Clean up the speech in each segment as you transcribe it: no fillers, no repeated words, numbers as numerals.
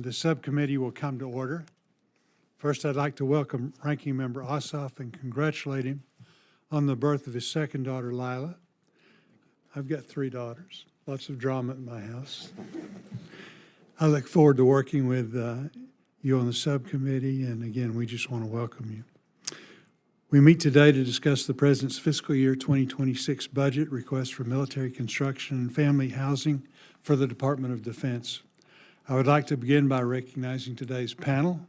and the subcommittee will come to order. First, I'd like to welcome Ranking Member Ossoff and congratulate him on the birth of his second daughter, Lila. I've got 3 daughters, lots of drama in my house. I look forward to working with you on the subcommittee, and again, we just want to welcome you. We meet today to discuss the President's fiscal year 2026 budget request for military construction and family housing for the Department of Defense. I would like to begin by recognizing today's panel.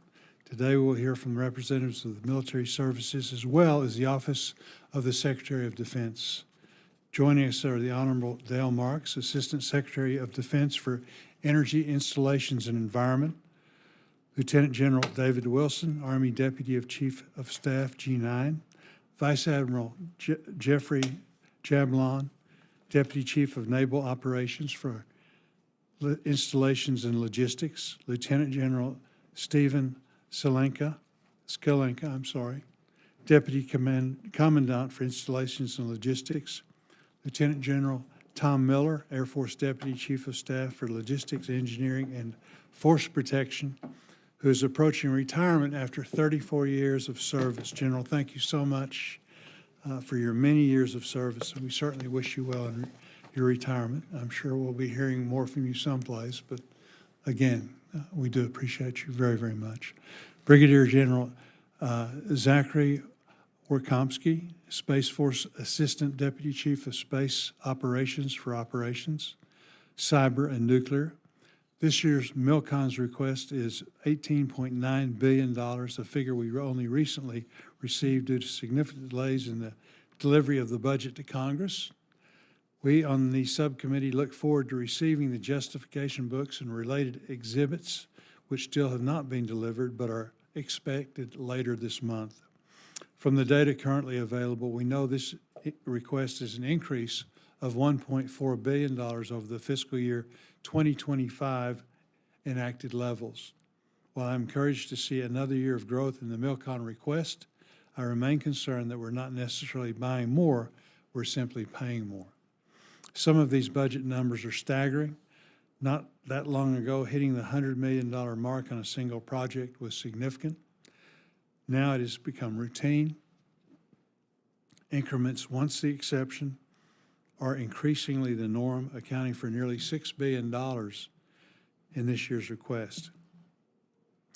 Today we'll hear from representatives of the military services as well as the Office of the Secretary of Defense. Joining us are the Honorable Dale Marks, Assistant Secretary of Defense for Energy, Installations, and Environment, Lieutenant General David Wilson, Army Deputy of Chief of Staff, G9, Vice Admiral Jeffrey Jablon, Deputy Chief of Naval Operations for Installations and Logistics, Lieutenant General Stephen Skelenka, Deputy Commandant for Installations and Logistics, Lieutenant General Tom Miller, Air Force Deputy Chief of Staff for Logistics, Engineering, and Force Protection, who is approaching retirement after 34 years of service. General, thank you so much for your many years of service, and we certainly wish you well in your retirement. I'm sure we'll be hearing more from you someplace, but again, we do appreciate you very, very much. Brigadier General Zachary Warkomsky, Space Force Assistant Deputy Chief of Space Operations for Operations, Cyber, and Nuclear. This year's MILCON's request is $18.9 billion, a figure we only recently received due to significant delays in the delivery of the budget to Congress. We on the subcommittee look forward to receiving the justification books and related exhibits, which still have not been delivered but are expected later this month. From the data currently available, we know this request is an increase of $1.4 billion over the fiscal year 2025 enacted levels. While I'm encouraged to see another year of growth in the MILCON request, I remain concerned that we're not necessarily buying more, we're simply paying more. Some of these budget numbers are staggering. Not that long ago, hitting the $100 million mark on a single project was significant. Now it has become routine. Increments, once the exception, are increasingly the norm, accounting for nearly $6 billion in this year's request.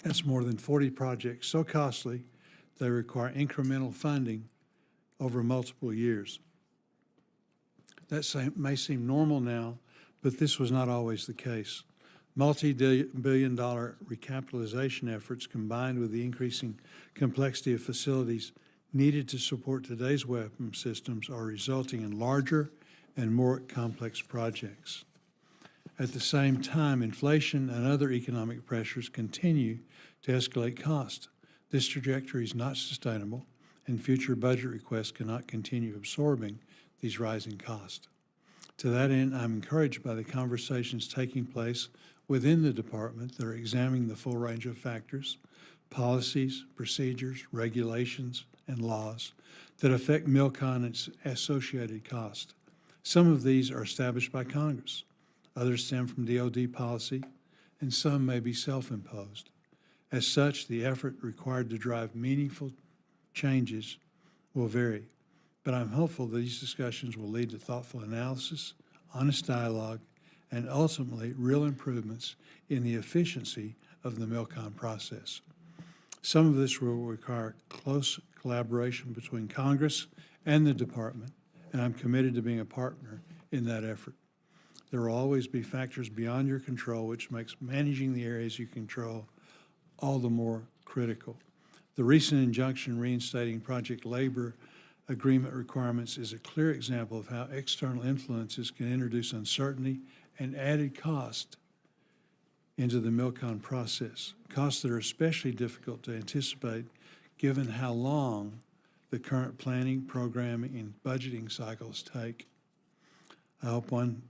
That's more than 40 projects so costly they require incremental funding over multiple years. That may seem normal now, but this was not always the case. Multi-billion-dollar recapitalization efforts combined with the increasing complexity of facilities needed to support today's weapon systems are resulting in larger and more complex projects. At the same time, inflation and other economic pressures continue to escalate cost. This trajectory is not sustainable, and future budget requests cannot continue absorbing these rising costs. To that end, I'm encouraged by the conversations taking place within the department that are examining the full range of factors, policies, procedures, regulations, and laws that affect MILCON and its associated cost. Some of these are established by Congress, others stem from DoD policy, and some may be self-imposed. As such, the effort required to drive meaningful changes will vary. But I'm hopeful that these discussions will lead to thoughtful analysis, honest dialogue, and ultimately real improvements in the efficiency of the MILCON process. Some of this will require close collaboration between Congress and the department, and I'm committed to being a partner in that effort. There will always be factors beyond your control, which makes managing the areas you control all the more critical. The recent injunction reinstating project labor agreement requirements is a clear example of how external influences can introduce uncertainty and added cost into the MILCON process, costs that are especially difficult to anticipate given how long the current planning, programming, and budgeting cycles take. I hope one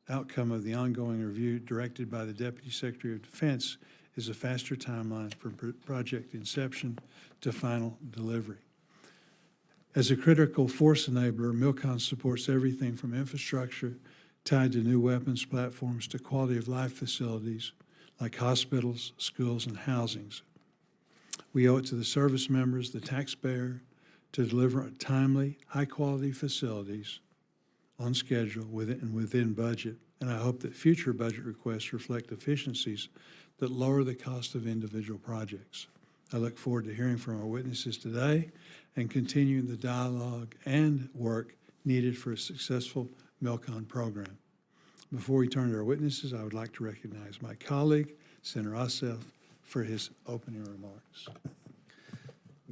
outcome of the ongoing review directed by the Deputy Secretary of Defense is a faster timeline from project inception to final delivery. As a critical force enabler, MILCON supports everything from infrastructure tied to new weapons platforms to quality of life facilities like hospitals, schools, and housings. We owe it to the service members, the taxpayer, to deliver timely, high-quality facilities on schedule within budget, and I hope that future budget requests reflect efficiencies that lower the cost of individual projects. I look forward to hearing from our witnesses today and continuing the dialogue and work needed for a successful MILCON program. Before we turn to our witnesses, I would like to recognize my colleague, Senator Ossoff, for his opening remarks.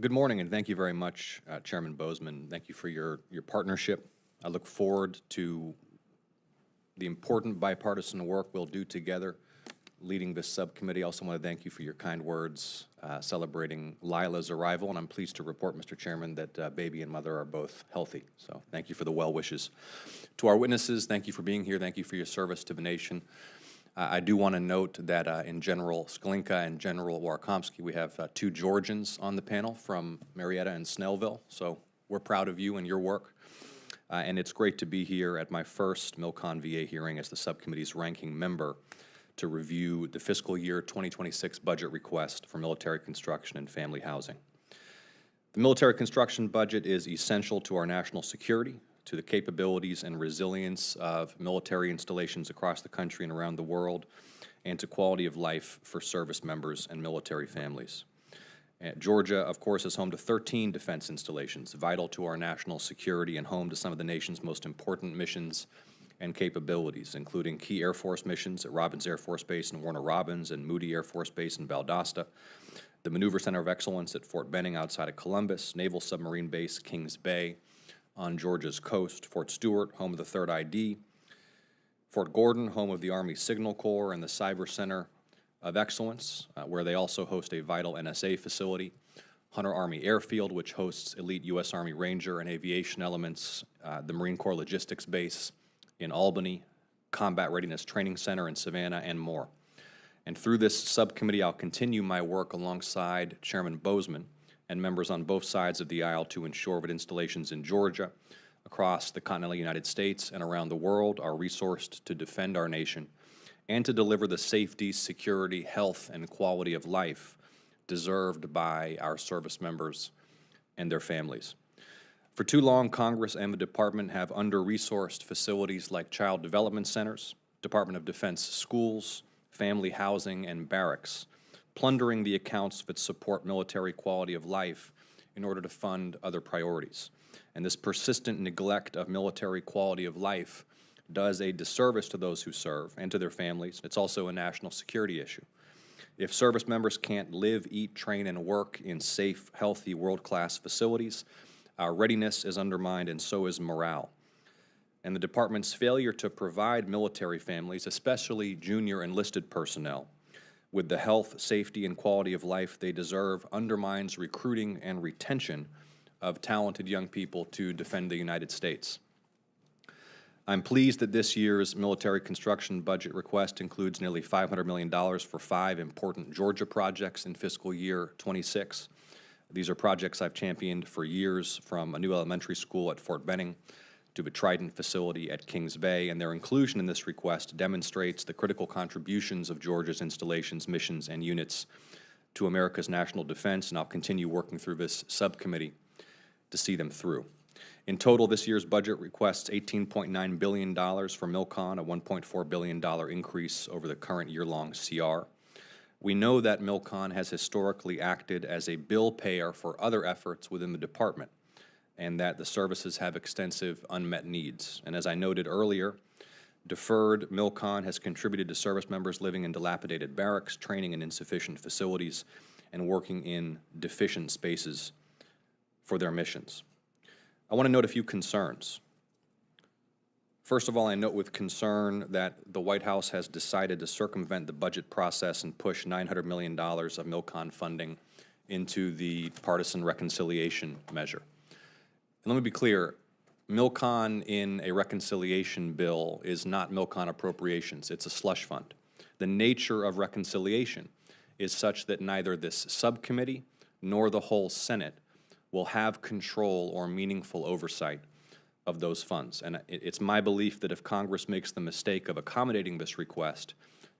Good morning, and thank you very much, Chairman Bozeman. Thank you for your partnership. I look forward to the important bipartisan work we'll do together leading this subcommittee. I also want to thank you for your kind words celebrating Lila's arrival, and I'm pleased to report, Mr. Chairman, that baby and mother are both healthy. So thank you for the well wishes. To our witnesses, thank you for being here. Thank you for your service to the nation. I do want to note that in General Sklinka and General Warkomsky, we have two Georgians on the panel from Marietta and Snellville, so we're proud of you and your work. And it's great to be here at my first MILCON VA hearing as the subcommittee's ranking member to review the fiscal year 2026 budget request for military construction and family housing. The military construction budget is essential to our national security, to the capabilities and resilience of military installations across the country and around the world, and to quality of life for service members and military families. Georgia, of course, is home to 13 defense installations, vital to our national security and home to some of the nation's most important missions and capabilities, including key Air Force missions at Robins Air Force Base in Warner Robins and Moody Air Force Base in Valdosta, the Maneuver Center of Excellence at Fort Benning outside of Columbus, Naval Submarine Base Kings Bay on Georgia's coast, Fort Stewart, home of the 3rd ID, Fort Gordon, home of the Army Signal Corps and the Cyber Center of Excellence, where they also host a vital NSA facility, Hunter Army Airfield, which hosts elite U.S. Army Ranger and aviation elements, the Marine Corps Logistics Base in Albany, Combat Readiness Training Center in Savannah, and more. And through this subcommittee, I'll continue my work alongside Chairman Bozeman and members on both sides of the aisle to ensure that installations in Georgia, across the continental United States, and around the world are resourced to defend our nation and to deliver the safety, security, health, and quality of life deserved by our service members and their families. For too long, Congress and the Department have under-resourced facilities like child development centers, Department of Defense schools, family housing, and barracks, plundering the accounts that support military quality of life in order to fund other priorities. And this persistent neglect of military quality of life does a disservice to those who serve and to their families. It's also a national security issue. If service members can't live, eat, train, and work in safe, healthy, world-class facilities, our readiness is undermined and so is morale. And the Department's failure to provide military families, especially junior enlisted personnel, with the health, safety, and quality of life they deserve undermines recruiting and retention of talented young people to defend the United States. I'm pleased that this year's military construction budget request includes nearly $500 million for 5 important Georgia projects in fiscal year 26. These are projects I've championed for years, from a new elementary school at Fort Benning to the Trident facility at Kings Bay, and their inclusion in this request demonstrates the critical contributions of Georgia's installations, missions, and units to America's national defense, and I'll continue working through this subcommittee to see them through. In total, this year's budget requests $18.9 billion for MILCON, a $1.4 billion increase over the current year-long CR. We know that MILCON has historically acted as a bill payer for other efforts within the department, and that the services have extensive unmet needs. And as I noted earlier, deferred MILCON has contributed to service members living in dilapidated barracks, training in insufficient facilities, and working in deficient spaces for their missions. I want to note a few concerns. First of all, I note with concern that the White House has decided to circumvent the budget process and push $900 million of MILCON funding into the partisan reconciliation measure. And let me be clear, MILCON in a reconciliation bill is not MILCON appropriations, it's a slush fund. The nature of reconciliation is such that neither this subcommittee nor the whole Senate will have control or meaningful oversight of those funds. And it's my belief that if Congress makes the mistake of accommodating this request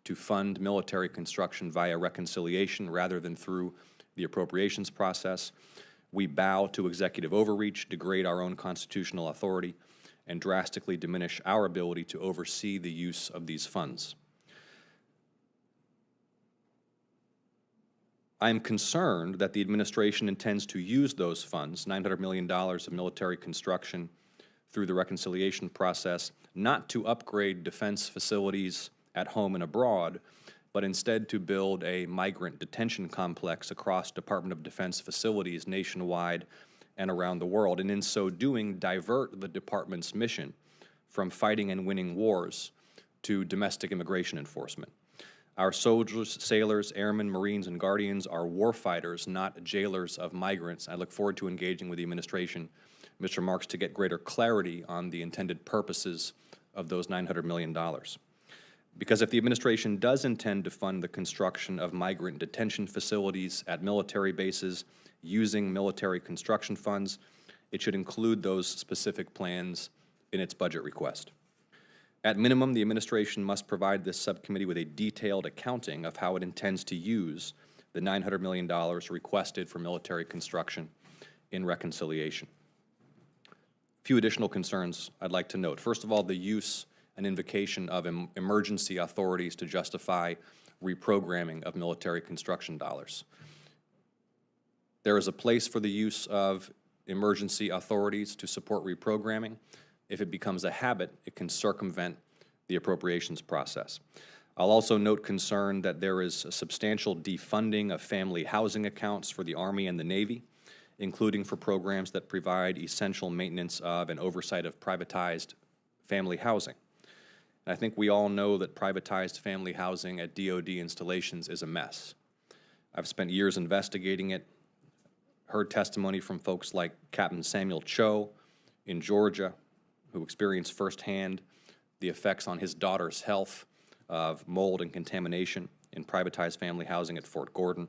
to fund military construction via reconciliation rather than through the appropriations process. We bow to executive overreach, degrade our own constitutional authority, and drastically diminish our ability to oversee the use of these funds. I am concerned that the administration intends to use those funds, $900 million of military construction, through the reconciliation process, not to upgrade defense facilities at home and abroad, but instead to build a migrant detention complex across Department of Defense facilities nationwide and around the world, and in so doing, divert the department's mission from fighting and winning wars to domestic immigration enforcement. Our soldiers, sailors, airmen, Marines, and Guardians are warfighters, not jailers of migrants. I look forward to engaging with the administration, Mr. Marks, to get greater clarity on the intended purposes of those $900 million. Because if the administration does intend to fund the construction of migrant detention facilities at military bases using military construction funds, it should include those specific plans in its budget request. At minimum, the administration must provide this subcommittee with a detailed accounting of how it intends to use the $900 million requested for military construction in reconciliation. A few additional concerns I'd like to note. First of all, the use and invocation of emergency authorities to justify reprogramming of military construction dollars. There is a place for the use of emergency authorities to support reprogramming. If it becomes a habit, it can circumvent the appropriations process. I'll also note concern that there is a substantial defunding of family housing accounts for the Army and the Navy, including for programs that provide essential maintenance of and oversight of privatized family housing. And I think we all know that privatized family housing at DoD installations is a mess. I've spent years investigating it, heard testimony from folks like Captain Samuel Cho in Georgia, who experienced firsthand the effects on his daughter's health of mold and contamination in privatized family housing at Fort Gordon.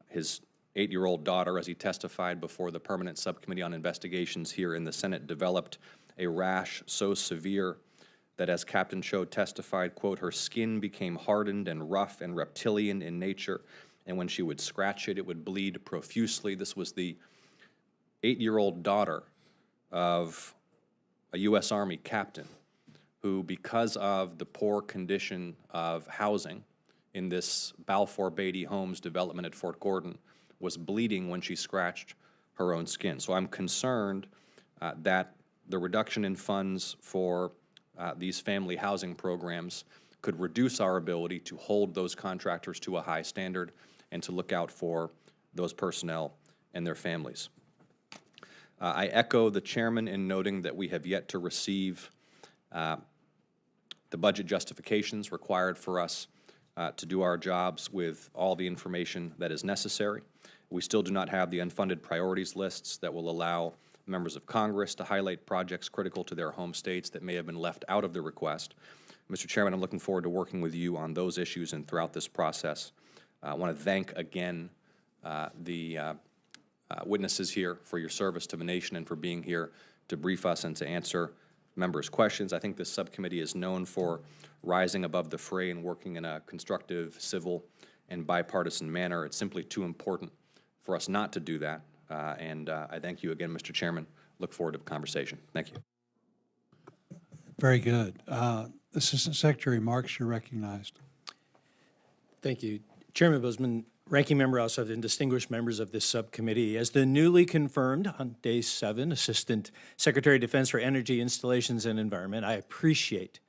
His 8-year-old daughter, as he testified before the Permanent Subcommittee on Investigations here in the Senate, developed a rash so severe that, as Captain Cho testified, quote, her skin became hardened and rough and reptilian in nature, and when she would scratch it, it would bleed profusely. This was the 8-year-old daughter of a U.S. Army captain who, because of the poor condition of housing in this Balfour Beatty Homes development at Fort Gordon, was bleeding when she scratched her own skin. So I'm concerned that the reduction in funds for these family housing programs could reduce our ability to hold those contractors to a high standard and to look out for those personnel and their families. I echo the chairman in noting that we have yet to receive the budget justifications required for us to do our jobs with all the information that is necessary. We still do not have the unfunded priorities lists that will allow members of Congress to highlight projects critical to their home states that may have been left out of the request. Mr. Chairman, I'm looking forward to working with you on those issues and throughout this process. I want to thank again the witnesses here for your service to the nation and for being here to brief us and to answer members' questions. I think this subcommittee is known for rising above the fray and working in a constructive, civil, and bipartisan manner. It's simply too important for us not to do that. I thank you again, Mr. Chairman. Look forward to the conversation. Thank you. Very good. Assistant Secretary Marks, you're recognized. Thank you. Chairman Boozman, Ranking Member Ossoff, and distinguished members of this subcommittee. As the newly confirmed on day 7 Assistant Secretary of Defense for Energy, Installations, and Environment, I appreciate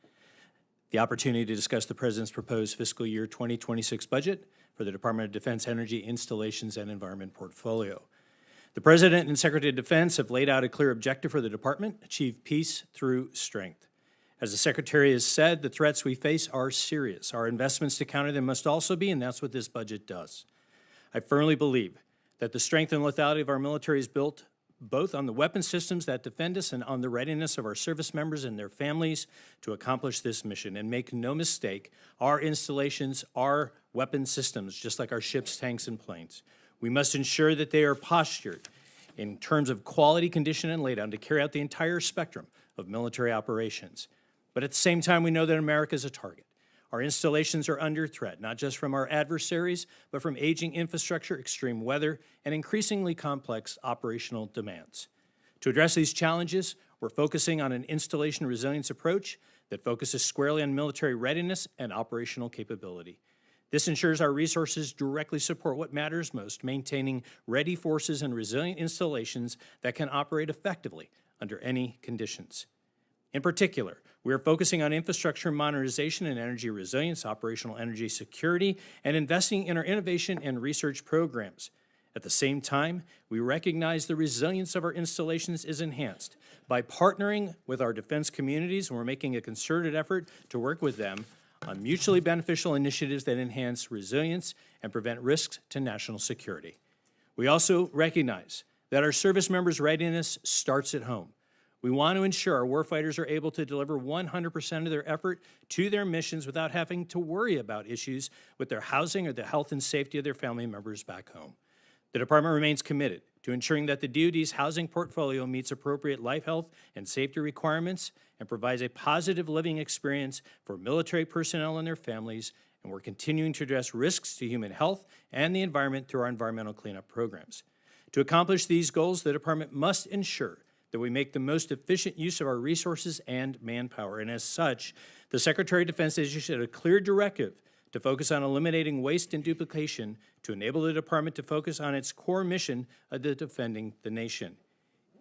the opportunity to discuss the President's proposed fiscal year 2026 budget for the Department of Defense Energy, Installations, and Environment portfolio. The President and Secretary of Defense have laid out a clear objective for the Department: achieve peace through strength. As the Secretary has said, the threats we face are serious. Our investments to counter them must also be, and that's what this budget does. I firmly believe that the strength and lethality of our military is built both on the weapon systems that defend us and on the readiness of our service members and their families to accomplish this mission. And make no mistake, our installations are weapon systems, just like our ships, tanks, and planes. We must ensure that they are postured in terms of quality, condition, and laydown to carry out the entire spectrum of military operations. But at the same time, we know that America is a target. Our installations are under threat, not just from our adversaries, but from aging infrastructure, extreme weather, and increasingly complex operational demands. To address these challenges, we're focusing on an installation resilience approach that focuses squarely on military readiness and operational capability. This ensures our resources directly support what matters most, maintaining ready forces and resilient installations that can operate effectively under any conditions. In particular, we are focusing on infrastructure modernization and energy resilience, operational energy security, and investing in our innovation and research programs. At the same time, we recognize the resilience of our installations is enhanced by partnering with our defense communities, and we're making a concerted effort to work with them on mutually beneficial initiatives that enhance resilience and prevent risks to national security. We also recognize that our service members' readiness starts at home. We want to ensure our warfighters are able to deliver 100% of their effort to their missions without having to worry about issues with their housing or the health and safety of their family members back home. The Department remains committed to ensuring that the DoD's housing portfolio meets appropriate life, health, and safety requirements and provides a positive living experience for military personnel and their families, and we're continuing to address risks to human health and the environment through our environmental cleanup programs. To accomplish these goals, the Department must ensure that we make the most efficient use of our resources and manpower, and as such, the Secretary of Defense issued a clear directive to focus on eliminating waste and duplication to enable the Department to focus on its core mission of defending the nation.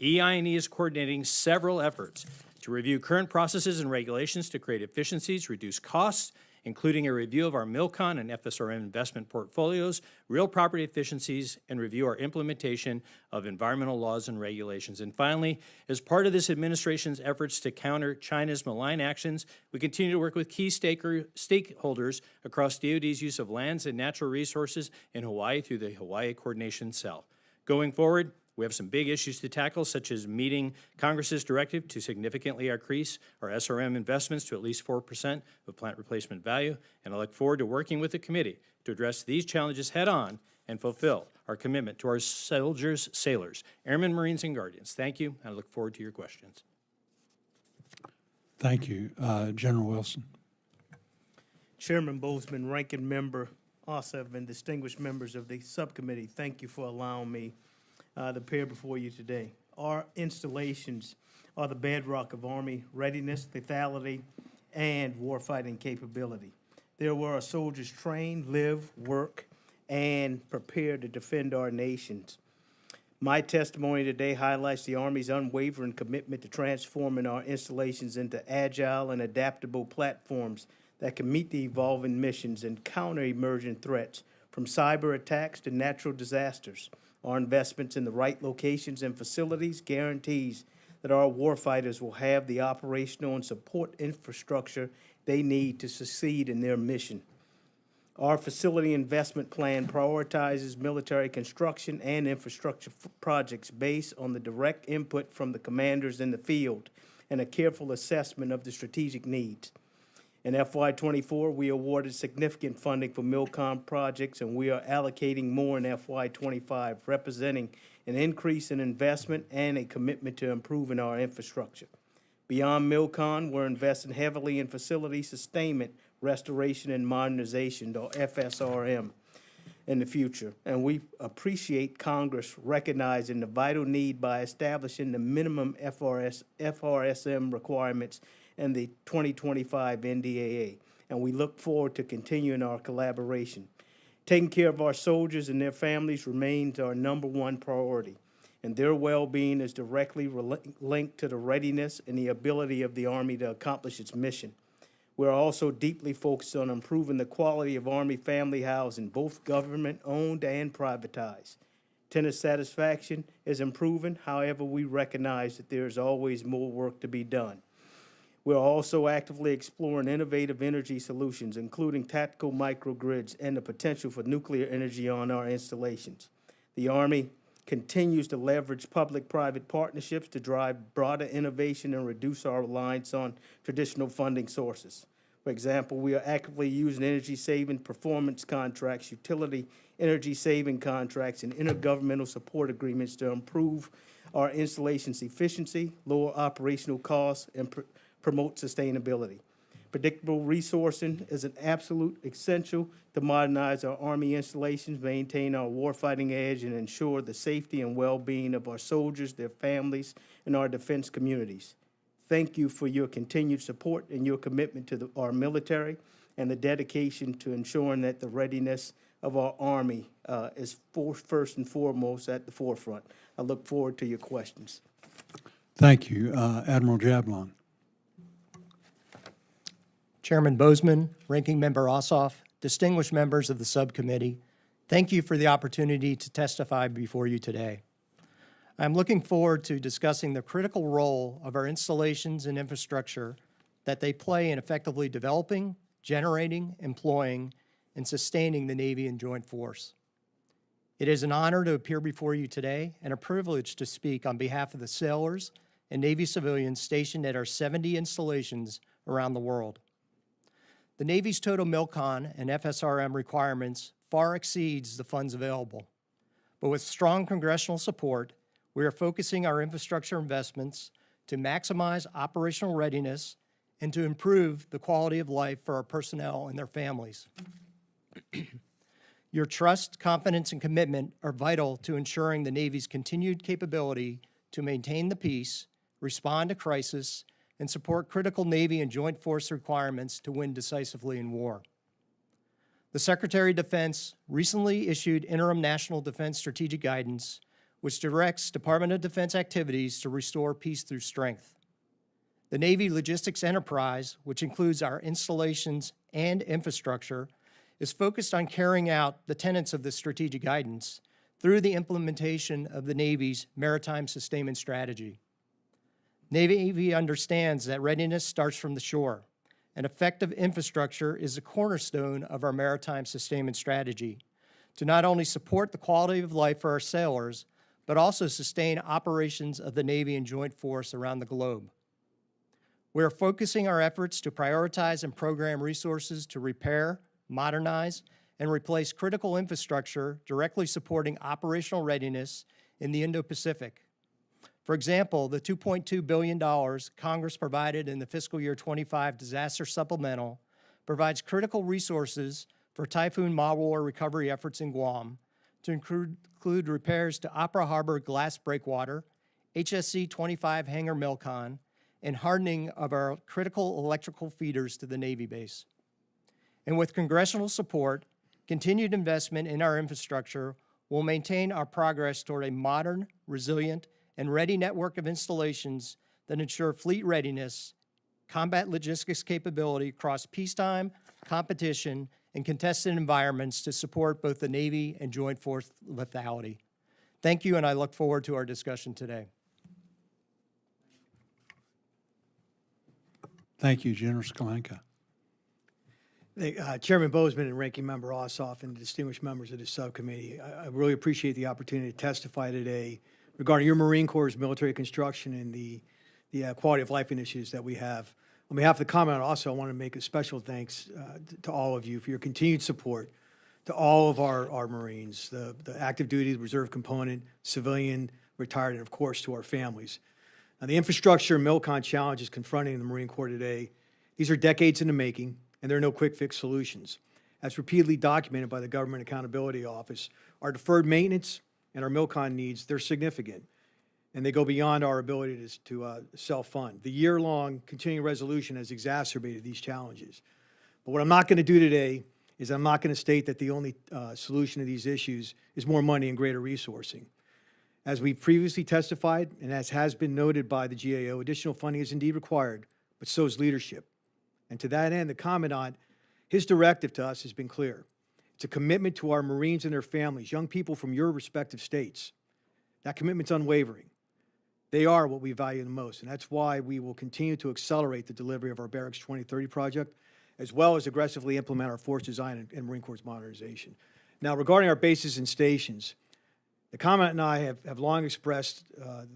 EI&E is coordinating several efforts to review current processes and regulations to create efficiencies, reduce costs, including a review of our MILCON and FSRM investment portfolios, real property efficiencies, and review our implementation of environmental laws and regulations. And finally, as part of this administration's efforts to counter China's malign actions, we continue to work with key stakeholders across DoD's use of lands and natural resources in Hawaii through the Hawaii Coordination Cell. Going forward, we have some big issues to tackle, such as meeting Congress's directive to significantly increase our SRM investments to at least 4% of plant replacement value, and I look forward to working with the committee to address these challenges head-on and fulfill our commitment to our soldiers, sailors, airmen, Marines, and Guardians. Thank you, and I look forward to your questions. Thank you. General Wilson. Chairman Bozeman, Ranking Member Ossoff, and distinguished members of the subcommittee, thank you for allowing me to appear before you today. Our installations are the bedrock of Army readiness, lethality, and warfighting capability. They're where our soldiers train, live, work, and prepare to defend our nations. My testimony today highlights the Army's unwavering commitment to transforming our installations into agile and adaptable platforms that can meet the evolving missions and counter emerging threats, from cyber attacks to natural disasters. Our investments in the right locations and facilities guarantees that our warfighters will have the operational and support infrastructure they need to succeed in their mission. Our facility investment plan prioritizes military construction and infrastructure projects based on the direct input from the commanders in the field and a careful assessment of the strategic needs. In FY24, we awarded significant funding for MILCON projects, and we are allocating more in FY25, representing an increase in investment and a commitment to improving our infrastructure. Beyond MILCON, we're investing heavily in facility sustainment, restoration, and modernization, or FSRM, in the future. And we appreciate Congress recognizing the vital need by establishing the minimum FRSM requirements and the 2025 NDAA, and we look forward to continuing our collaboration. Taking care of our soldiers and their families remains our #1 priority, and their well-being is directly linked to the readiness and the ability of the Army to accomplish its mission. We're also deeply focused on improving the quality of Army family housing, both government-owned and privatized. Tenant satisfaction is improving. However, we recognize that there is always more work to be done. We're also actively exploring innovative energy solutions, including tactical microgrids and the potential for nuclear energy on our installations. The Army continues to leverage public-private partnerships to drive broader innovation and reduce our reliance on traditional funding sources. For example, we are actively using energy-saving performance contracts, utility energy-saving contracts, and intergovernmental support agreements to improve our installations' efficiency, lower operational costs, and promote sustainability. Predictable resourcing is an absolute essential to modernize our Army installations, maintain our warfighting edge, and ensure the safety and well-being of our soldiers, their families, and our defense communities. Thank you for your continued support and your commitment to our military and the dedication to ensuring that the readiness of our Army is first and foremost at the forefront. I look forward to your questions. Thank you. Admiral Jablon. Chairman Bozeman, Ranking Member Ossoff, distinguished members of the subcommittee, thank you for the opportunity to testify before you today. I'm looking forward to discussing the critical role of our installations and infrastructure that they play in effectively developing, generating, employing, and sustaining the Navy and Joint Force. It is an honor to appear before you today and a privilege to speak on behalf of the sailors and Navy civilians stationed at our 70 installations around the world. The Navy's total MILCON and FSRM requirements far exceeds the funds available. But with strong congressional support, we are focusing our infrastructure investments to maximize operational readiness and to improve the quality of life for our personnel and their families. Your trust, confidence, and commitment are vital to ensuring the Navy's continued capability to maintain the peace, respond to crisis, and support critical Navy and Joint Force requirements to win decisively in war. The Secretary of Defense recently issued interim National Defense Strategic Guidance, which directs Department of Defense activities to restore peace through strength. The Navy Logistics Enterprise, which includes our installations and infrastructure, is focused on carrying out the tenets of the strategic guidance through the implementation of the Navy's Maritime Sustainment Strategy. Navy understands that readiness starts from the shore, and effective infrastructure is a cornerstone of our Maritime Sustainment Strategy to not only support the quality of life for our sailors, but also sustain operations of the Navy and Joint Force around the globe. We are focusing our efforts to prioritize and program resources to repair, modernize, and replace critical infrastructure directly supporting operational readiness in the Indo-Pacific. For example, the $2.2 billion Congress provided in the fiscal year 25 disaster supplemental provides critical resources for Typhoon Mawar recovery efforts in Guam to include repairs to Opera Harbor glass breakwater, HSC 25 hangar MILCON, and hardening of our critical electrical feeders to the Navy base. And with congressional support, continued investment in our infrastructure will maintain our progress toward a modern, resilient, and ready network of installations that ensure fleet readiness, combat logistics capability across peacetime, competition, and contested environments to support both the Navy and Joint Force lethality. Thank you, and I look forward to our discussion today. Thank you, General Skolanka. Chairman Bozeman and Ranking Member Ossoff and distinguished members of the subcommittee, I really appreciate the opportunity to testify today regarding your Marine Corps' military construction and the quality of life initiatives that we have. On behalf of the Commandant, also, I want to make a special thanks to all of you for your continued support, to all of our Marines, the active duty, the reserve component, civilian, retired, and of course to our families. Now, the infrastructure and MILCON challenges confronting the Marine Corps today, these are decades in the making, and there are no quick fix solutions. As repeatedly documented by the Government Accountability Office, our deferred maintenance and our MILCON needs, they're significant, and they go beyond our ability to self-fund. The year-long continuing resolution has exacerbated these challenges. But what I'm not going to do today is I'm not going to state that the only solution to these issues is more money and greater resourcing. As we previously testified, and as has been noted by the GAO, additional funding is indeed required, but so is leadership. And to that end, the Commandant, his directive to us has been clear. It's a commitment to our Marines and their families, young people from your respective states. That commitment's unwavering. They are what we value the most, and that's why we will continue to accelerate the delivery of our Barracks 2030 project, as well as aggressively implement our force design and Marine Corps modernization. Now, regarding our bases and stations, the Commandant and I have long expressed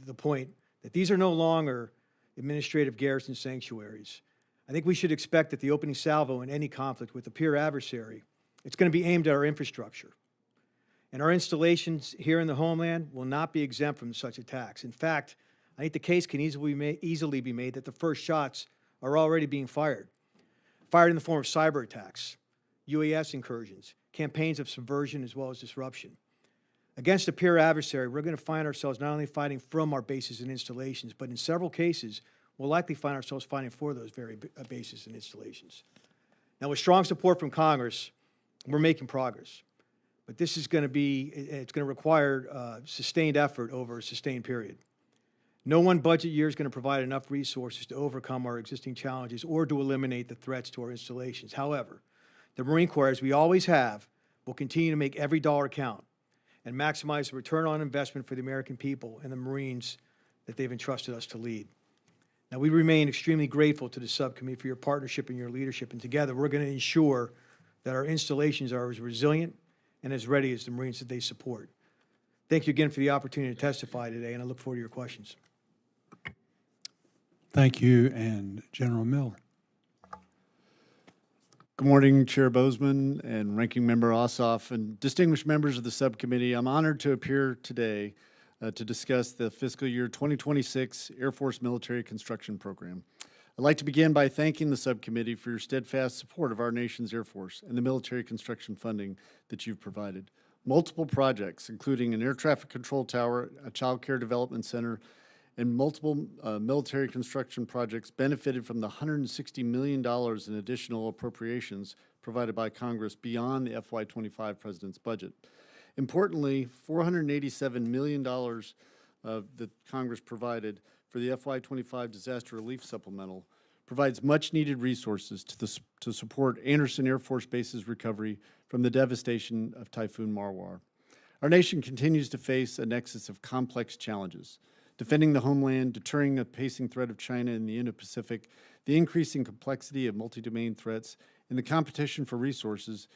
the point that these are no longer administrative garrison sanctuaries. I think we should expect that the opening salvo in any conflict with a peer adversary, it's going to be aimed at our infrastructure. And our installations here in the homeland will not be exempt from such attacks. In fact, I think the case can easily be made that the first shots are already being fired. fired in the form of cyber attacks, UAS incursions, campaigns of subversion as well as disruption. Against a peer adversary, we're going to find ourselves not only fighting from our bases and installations, but in several cases, we'll likely find ourselves fighting for those very bases and installations. Now, with strong support from Congress, we're making progress. But this is going to be, it's going to require sustained effort over a sustained period. No one budget year is going to provide enough resources to overcome our existing challenges or to eliminate the threats to our installations. However, the Marine Corps, as we always have, will continue to make every dollar count and maximize the return on investment for the American people and the Marines that they've entrusted us to lead. Now, we remain extremely grateful to the subcommittee for your partnership and your leadership, and together we're going to ensure that our installations are as resilient and as ready as the Marines that they support. Thank you again for the opportunity to testify today, and I look forward to your questions. Thank you, and General Miller. Good morning, Chair Bozeman and Ranking Member Ossoff and distinguished members of the subcommittee. I'm honored to appear today to discuss the fiscal year 2026 Air Force Military Construction Program. I'd like to begin by thanking the subcommittee for your steadfast support of our nation's Air Force and the military construction funding that you've provided. Multiple projects, including an air traffic control tower, a child care development center, and multiple military construction projects benefited from the $160 million in additional appropriations provided by Congress beyond the FY25 President's budget. Importantly, $487 million that Congress provided for the FY25 Disaster Relief Supplemental provides much-needed resources to support Anderson Air Force Base's recovery from the devastation of Typhoon Marwar. Our nation continues to face a nexus of complex challenges: defending the homeland, deterring a pacing threat of China in the Indo-Pacific, the increasing complexity of multi-domain threats, and the competition for resources,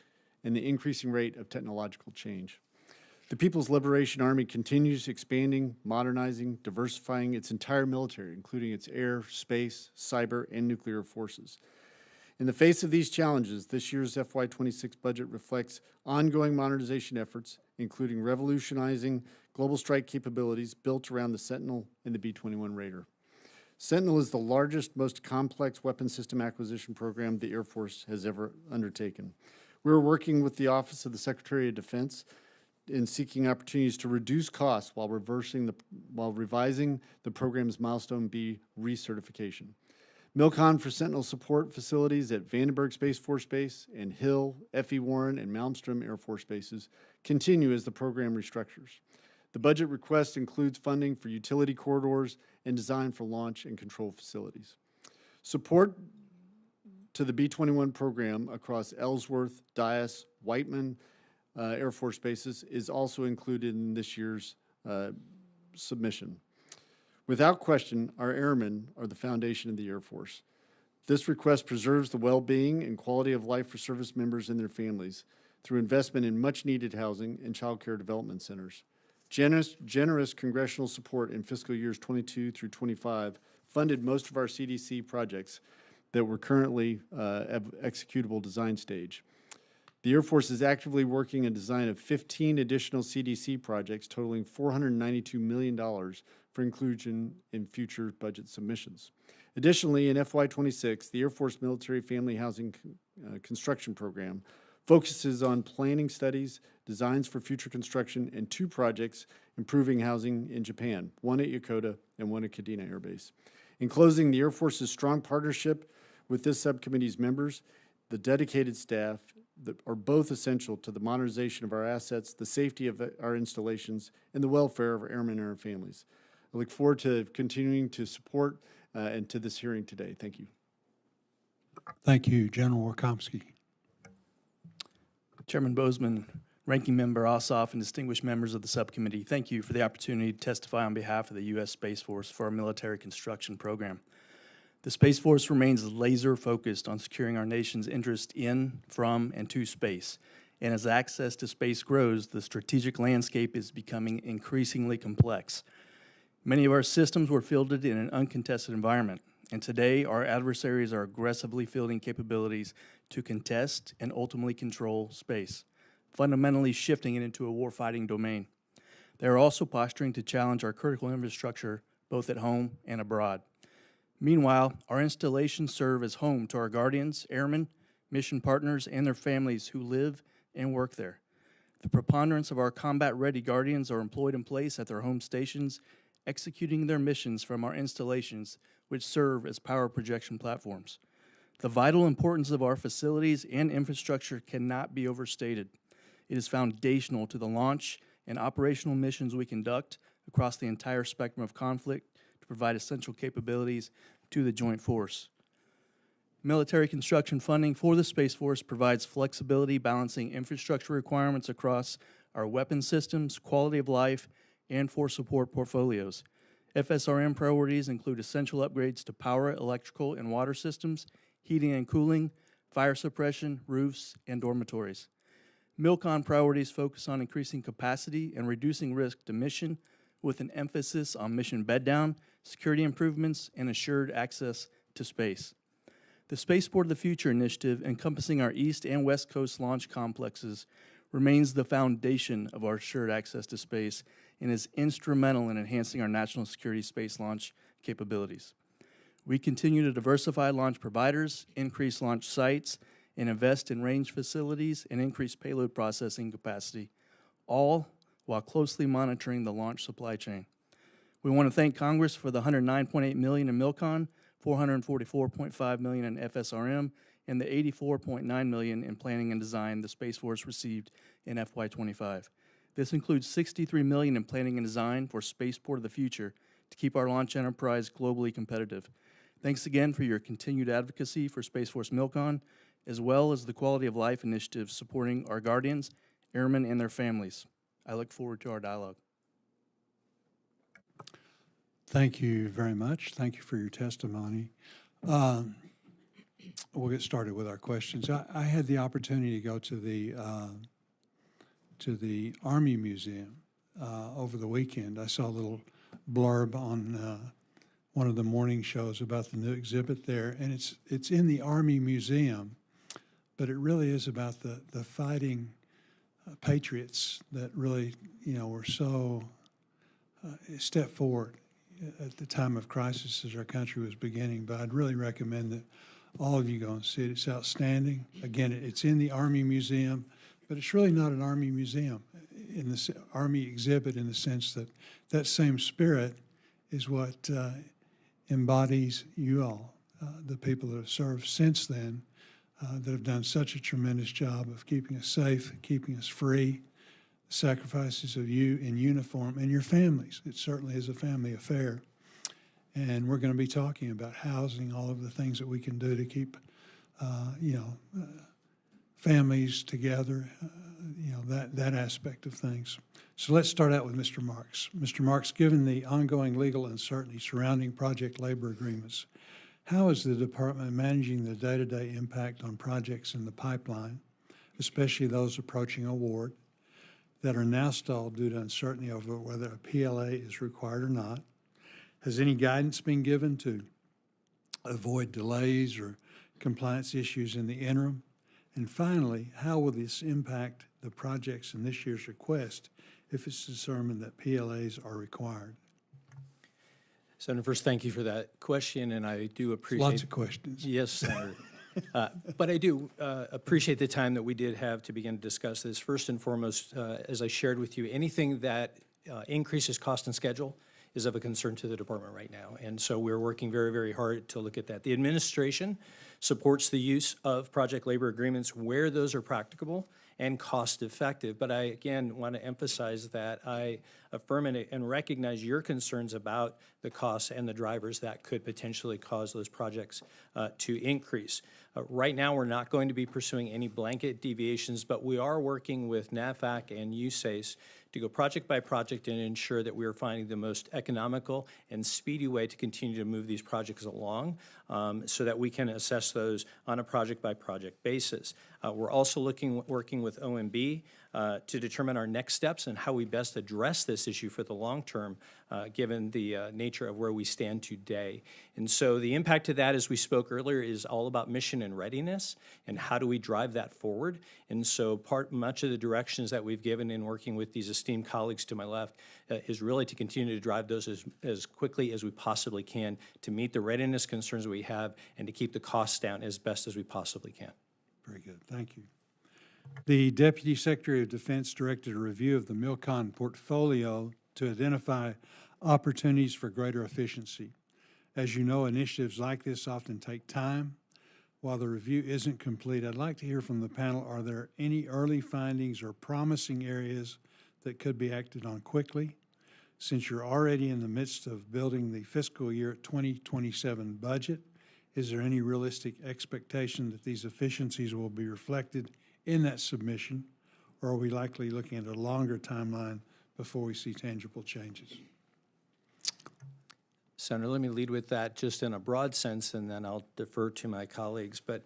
and the increasing rate of technological change. The People's Liberation Army continues expanding, modernizing, diversifying its entire military, including its air, space, cyber, and nuclear forces. In the face of these challenges, this year's FY26 budget reflects ongoing modernization efforts, including revolutionizing global strike capabilities built around the Sentinel and the B-21 Raider. Sentinel is the largest, most complex weapon system acquisition program the Air Force has ever undertaken. We're working with the Office of the Secretary of Defense in seeking opportunities to reduce costs while revising the program's Milestone B recertification. MILCON for Sentinel support facilities at Vandenberg Space Force Base and Hill, F.E. Warren, and Malmstrom Air Force Bases continue as the program restructures. The budget request includes funding for utility corridors and design for launch and control facilities. Support to the B-21 program across Ellsworth, Dyess, Whiteman Air Force Bases is also included in this year's submission. Without question, our airmen are the foundation of the Air Force. This request preserves the well-being and quality of life for service members and their families through investment in much-needed housing and child care development centers. Generous congressional support in fiscal years 22 through 25 funded most of our CDC projects that were currently at executable design stage. The Air Force is actively working on design of 15 additional CDC projects totaling $492 million for inclusion in future budget submissions. Additionally, in FY26, the Air Force Military Family Housing Construction Program focuses on planning studies, designs for future construction, and 2 projects improving housing in Japan, one at Yokota and one at Kadena Air Base. In closing, the Air Force's strong partnership with this subcommittee's members, the dedicated staff, that are both essential to the modernization of our assets, the safety of our installations, and the welfare of our airmen and our families. I look forward to continuing to support and to this hearing today. Thank you. Thank you, General Warkomski. Chairman Bozeman, Ranking Member Ossoff, and distinguished members of the subcommittee, thank you for the opportunity to testify on behalf of the U.S. Space Force for our military construction program. The Space Force remains laser-focused on securing our nation's interest in, from, and to space. And as access to space grows, the strategic landscape is becoming increasingly complex. Many of our systems were fielded in an uncontested environment, and today our adversaries are aggressively fielding capabilities to contest and ultimately control space, fundamentally shifting it into a warfighting domain. They are also posturing to challenge our critical infrastructure both at home and abroad. Meanwhile, our installations serve as home to our guardians, airmen, mission partners, and their families who live and work there. The preponderance of our combat-ready guardians are employed in place at their home stations, executing their missions from our installations, which serve as power projection platforms. The vital importance of our facilities and infrastructure cannot be overstated. It is foundational to the launch and operational missions we conduct across the entire spectrum of conflict to provide essential capabilities to the Joint Force. Military construction funding for the Space Force provides flexibility balancing infrastructure requirements across our weapon systems, quality of life, and force support portfolios. FSRM priorities include essential upgrades to power, electrical, and water systems, heating and cooling, fire suppression, roofs, and dormitories. MILCON priorities focus on increasing capacity and reducing risk to mission with an emphasis on mission bed down, security improvements, and assured access to space. The Spaceport of the Future initiative, encompassing our East and West Coast launch complexes, remains the foundation of our assured access to space and is instrumental in enhancing our national security space launch capabilities. We continue to diversify launch providers, increase launch sites, and invest in range facilities and increase payload processing capacity, all while closely monitoring the launch supply chain. We want to thank Congress for the $109.8 million in MILCON, $444.5 million in FSRM, and the $84.9 million in planning and design the Space Force received in FY25. This includes $63 million in planning and design for Spaceport of the Future to keep our launch enterprise globally competitive. Thanks again for your continued advocacy for Space Force MILCON, as well as the quality of life initiatives supporting our guardians, airmen, and their families. I look forward to our dialogue. Thank you very much. Thank you for your testimony. We'll get started with our questions. I had the opportunity to go to the Army Museum over the weekend. I saw a little blurb on one of the morning shows about the new exhibit there, and it's in the Army Museum, but it really is about the fighting patriots that really, were so stepped forward at the time of crisis as our country was beginning. But I'd really recommend that all of you go and see it. It's outstanding. Again, it's in the Army Museum, but it's really not an Army museum in the Army exhibit, in the sense that that same spirit is what embodies you all, the people that have served since then, that have done such a tremendous job of keeping us safe, keeping us free, the sacrifices of you in uniform and your families. It certainly is a family affair. And we're going to be talking about housing, all of the things that we can do to keep, families together, that aspect of things. So let's start out with Mr. Marks. Mr. Marks, given the ongoing legal uncertainty surrounding project labor agreements, how is the department managing the day-to-day impact on projects in the pipeline, especially those approaching award, that are now stalled due to uncertainty over whether a PLA is required or not? Has any guidance been given to avoid delays or compliance issues in the interim? And finally, how will this impact the projects in this year's request if it's determined that PLAs are required? Senator, first, thank you for that question, and I do appreciate— Lots of questions. Yes, Senator. But I do appreciate the time that we did have to begin to discuss this. First and foremost, as I shared with you, anything that increases cost and schedule is of a concern to the department right now. And so we're working very, very hard to look at that. The administration supports the use of project labor agreements where those are practicable and cost-effective. But I, again, want to emphasize that I affirm and recognize your concerns about the costs and the drivers that could potentially cause those projects to increase. Right now, we're not going to be pursuing any blanket deviations, but we are working with NAVFAC and USACE to go project by project and ensure that we are finding the most economical and speedy way to continue to move these projects along so that we can assess those on a project by project basis. We're also working with OMB to determine our next steps and how we best address this issue for the long term, given the nature of where we stand today. And so the impact of that, as we spoke earlier, is all about mission and readiness and how do we drive that forward. And so much of the directions that we've given in working with these esteemed colleagues to my left is really to continue to drive those as quickly as we possibly can to meet the readiness concerns we have and to keep the costs down as best as we possibly can. Very good, thank you. The Deputy Secretary of Defense directed a review of the MILCON portfolio to identify opportunities for greater efficiency. As you know, initiatives like this often take time. While the review isn't complete, I'd like to hear from the panel, are there any early findings or promising areas that could be acted on quickly? Since you're already in the midst of building the fiscal year 2027 budget, is there any realistic expectation that these efficiencies will be reflected in that submission, or are we likely looking at a longer timeline before we see tangible changes? Senator, let me lead with that just in a broad sense, and then I'll defer to my colleagues. But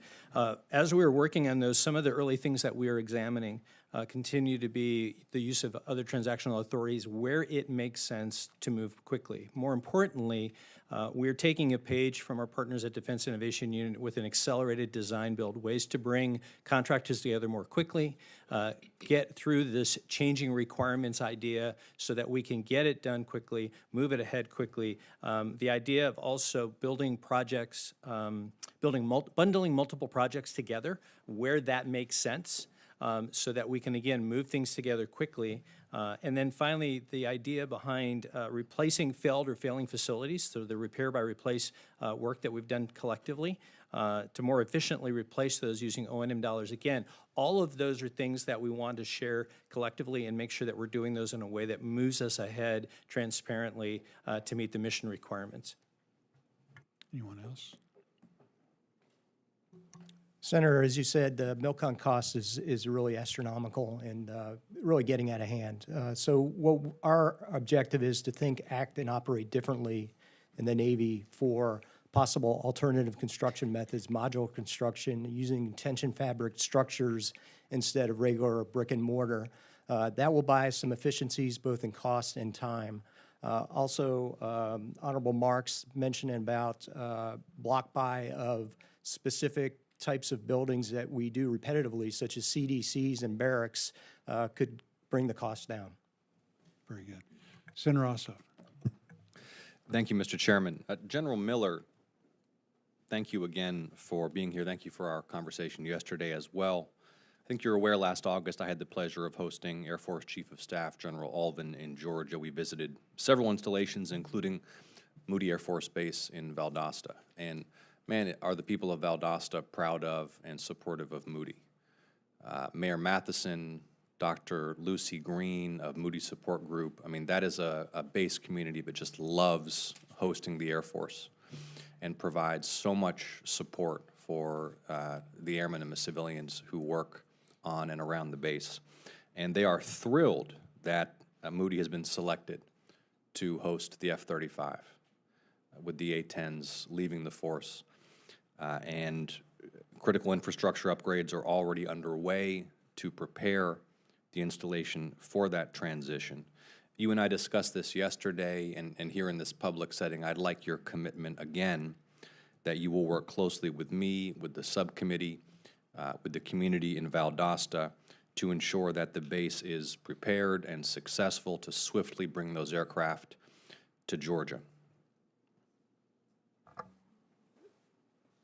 as we were working on those, some of the early things that we are examining continue to be the use of other transactional authorities where it makes sense to move quickly. More importantly, we're taking a page from our partners at Defense Innovation Unit with an accelerated design build, ways to bring contractors together more quickly, get through this changing requirements idea so that we can get it done quickly, move it ahead quickly. The idea of also building projects, bundling multiple projects together where that makes sense. So that we can, again, move things together quickly. And then finally, the idea behind replacing failed or failing facilities, so the repair by replace work that we've done collectively to more efficiently replace those using O&M dollars. Again, all of those are things that we want to share collectively and make sure that we're doing those in a way that moves us ahead transparently to meet the mission requirements. Anyone else? Senator, as you said, the MILCON cost is really astronomical and really getting out of hand. So what our objective is to think, act, and operate differently in the Navy for possible alternative construction methods, modular construction, using tension fabric structures instead of regular brick and mortar. That will buy us some efficiencies both in cost and time. Also, Honorable Marks mentioned about block buy of specific types of buildings that we do repetitively, such as CDCs and barracks, could bring the cost down. Very good. Senator Ossoff. Thank you, Mr. Chairman. General Miller, thank you again for being here. Thank you for our conversation yesterday as well. I think you're aware last August I had the pleasure of hosting Air Force Chief of Staff General Alvin in Georgia. We visited several installations, including Moody Air Force Base in Valdosta. And man, are the people of Valdosta proud of and supportive of Moody. Mayor Matheson, Dr. Lucy Green of Moody Support Group, I mean, that is a base community that just loves hosting the Air Force and provides so much support for the airmen and the civilians who work on and around the base. And they are thrilled that Moody has been selected to host the F-35 with the A-10s leaving the force. And critical infrastructure upgrades are already underway to prepare the installation for that transition. You and I discussed this yesterday, and here in this public setting, I'd like your commitment again that you will work closely with me, with the subcommittee, with the community in Valdosta to ensure that the base is prepared and successful to swiftly bring those aircraft to Georgia.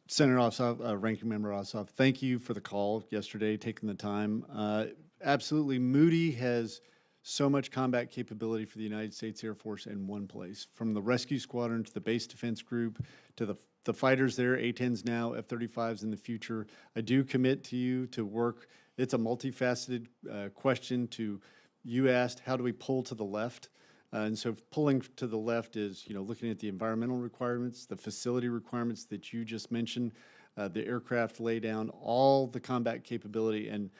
Senator Ossoff, Ranking Member Ossoff, thank you for the call yesterday, taking the time. Absolutely, Moody has so much combat capability for the United States Air Force in one place, from the rescue squadron to the base defense group to the fighters there, A-10s now, F-35s in the future. I do commit to you to work. It's a multifaceted question. You asked, how do we pull to the left? And so pulling to the left is, looking at the environmental requirements, the facility requirements that you just mentioned, the aircraft laydown, all the combat capability. And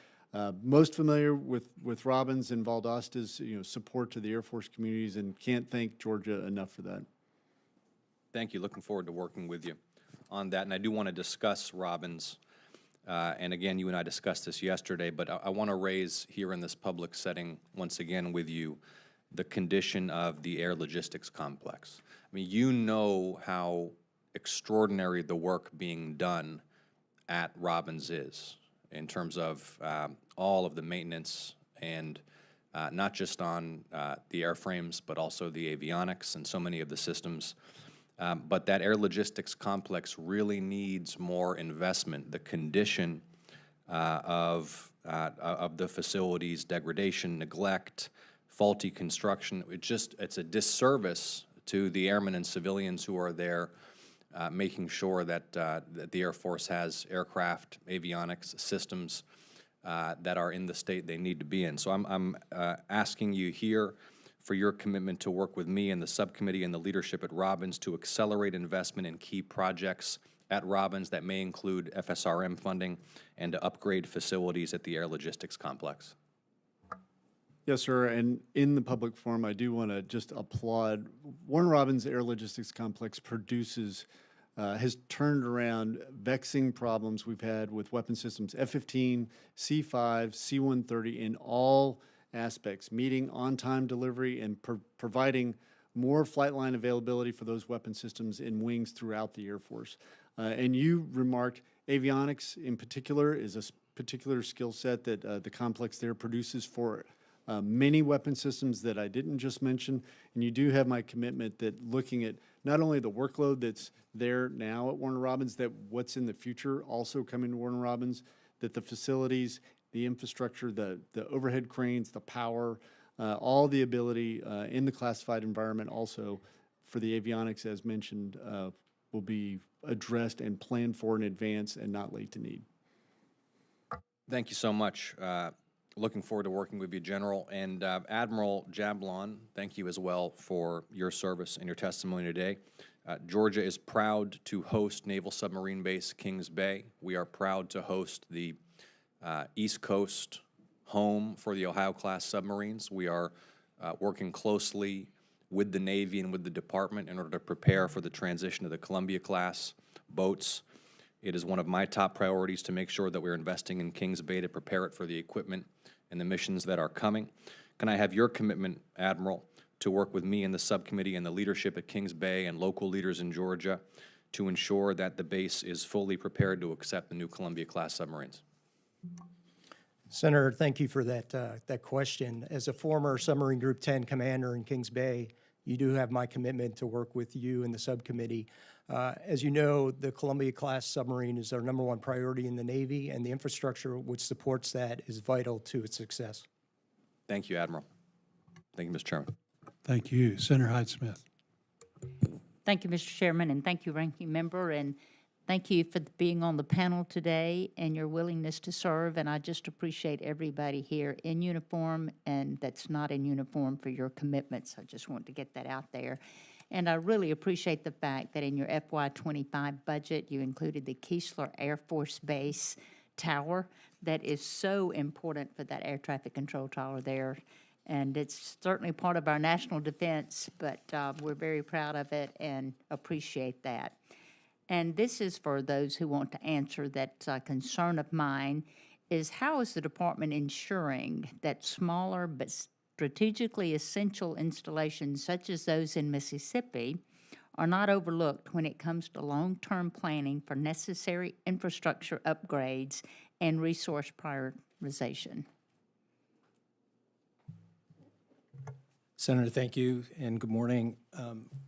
most familiar with Robbins and Valdosta's, support to the Air Force communities, and can't thank Georgia enough for that. Thank you. Looking forward to working with you on that. And I do want to discuss Robbins And again, you and I discussed this yesterday, but I want to raise here in this public setting once again with you the condition of the air logistics complex. I mean, you know how extraordinary the work being done at Robins is in terms of all of the maintenance and not just on the airframes, but also the avionics and so many of the systems. But that air logistics complex really needs more investment. The condition of the facilities, degradation, neglect, faulty construction, it's a disservice to the airmen and civilians who are there, making sure that, that the Air Force has aircraft, avionics, systems that are in the state they need to be in. So I'm asking you here for your commitment to work with me and the subcommittee and the leadership at Robins to accelerate investment in key projects at Robins that may include FSRM funding and to upgrade facilities at the Air Logistics Complex. Yes, sir. And in the public forum, I do want to just applaud Warner Robins Air Logistics Complex has turned around vexing problems we've had with weapon systems F-15, C-5, C-130 in all aspects, meeting on-time delivery and providing more flight line availability for those weapon systems in wings throughout the Air Force. And you remarked avionics in particular is a particular skill set that the complex there produces for many weapon systems that I didn't just mention. And you do have my commitment that looking at not only the workload that's there now at Warner Robins, that what's in the future also coming to Warner Robins, that the facilities, the infrastructure, the overhead cranes, the power, all the ability in the classified environment also for the avionics, as mentioned, will be addressed and planned for in advance and not late to need. Thank you so much. Looking forward to working with you, General. And Admiral Jablon, thank you as well for your service and your testimony today. Georgia is proud to host Naval Submarine Base Kings Bay. We are proud to host the East Coast home for the Ohio-class submarines. We are working closely with the Navy and with the Department in order to prepare for the transition to the Columbia-class boats. It is one of my top priorities to make sure that we're investing in Kings Bay to prepare it for the equipment and the missions that are coming. Can I have your commitment, Admiral, to work with me and the subcommittee and the leadership at Kings Bay and local leaders in Georgia to ensure that the base is fully prepared to accept the new Columbia-class submarines? Senator, thank you for that question. As a former Submarine Group 10 commander in Kings Bay, you do have my commitment to work with you and the subcommittee. As you know, the Columbia-class submarine is our #1 priority in the Navy, and the infrastructure which supports that is vital to its success. Thank you, Admiral. Thank you, Mr. Chairman. Thank you. Senator Hyde-Smith. Thank you, Mr. Chairman, and thank you, Ranking Member, and thank you for being on the panel today and your willingness to serve. And I just appreciate everybody here in uniform and that's not in uniform for your commitments. I just want to get that out there. And I really appreciate the fact that in your FY25 budget, you included the Keesler Air Force Base tower. That is so important for that air traffic control tower there. And it's certainly part of our national defense, but we're very proud of it and appreciate that. And this is for those who want to answer that concern of mine, is how is the department ensuring that smaller but strategically essential installations such as those in Mississippi are not overlooked when it comes to long-term planning for necessary infrastructure upgrades and resource prioritization? Senator, thank you, and good morning.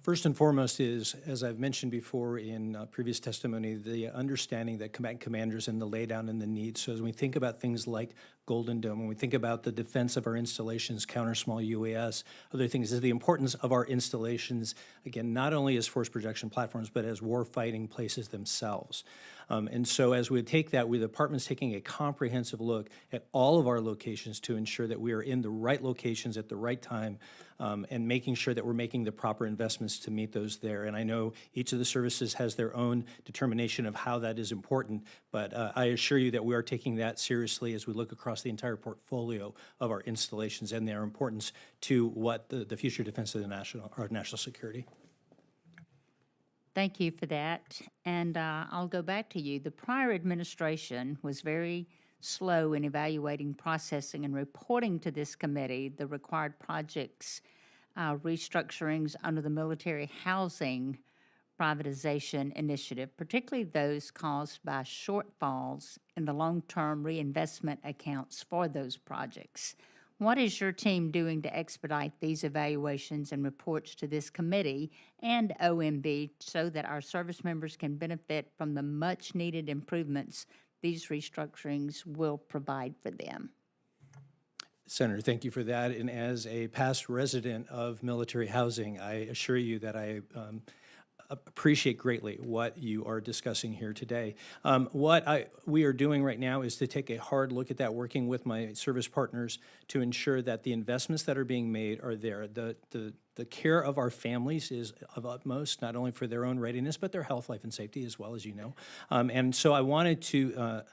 First and foremost is, as I've mentioned before in previous testimony, the understanding that combatant commanders and the laydown and the needs. So as we think about things like Golden Dome, when we think about the defense of our installations, counter small UAS, other things, is the importance of our installations, again, not only as force projection platforms, but as war-fighting places themselves. And so as we take that, the department's taking a comprehensive look at all of our locations to ensure that we are in the right locations at the right time, and making sure that we're making the proper investments to meet those there. And I know each of the services has their own determination of how that is important, but I assure you that we are taking that seriously as we look across the entire portfolio of our installations and their importance to what the future defense of our national security. Thank you for that. And I'll go back to you. The prior administration was very slow in evaluating, processing, and reporting to this committee the required projects, restructurings under the military housing privatization initiative, particularly those caused by shortfalls in the long-term reinvestment accounts for those projects. What is your team doing to expedite these evaluations and reports to this committee and OMB so that our service members can benefit from the much-needed improvements these restructurings will provide for them? Senator, thank you for that. And as a past resident of military housing, I assure you that I appreciate greatly what you are discussing here today. We are doing right now is to take a hard look at that, working with my service partners to ensure that the investments that are being made are there. The care of our families is of utmost, not only for their own readiness, but their health, life, and safety as well, as you know. And so I wanted to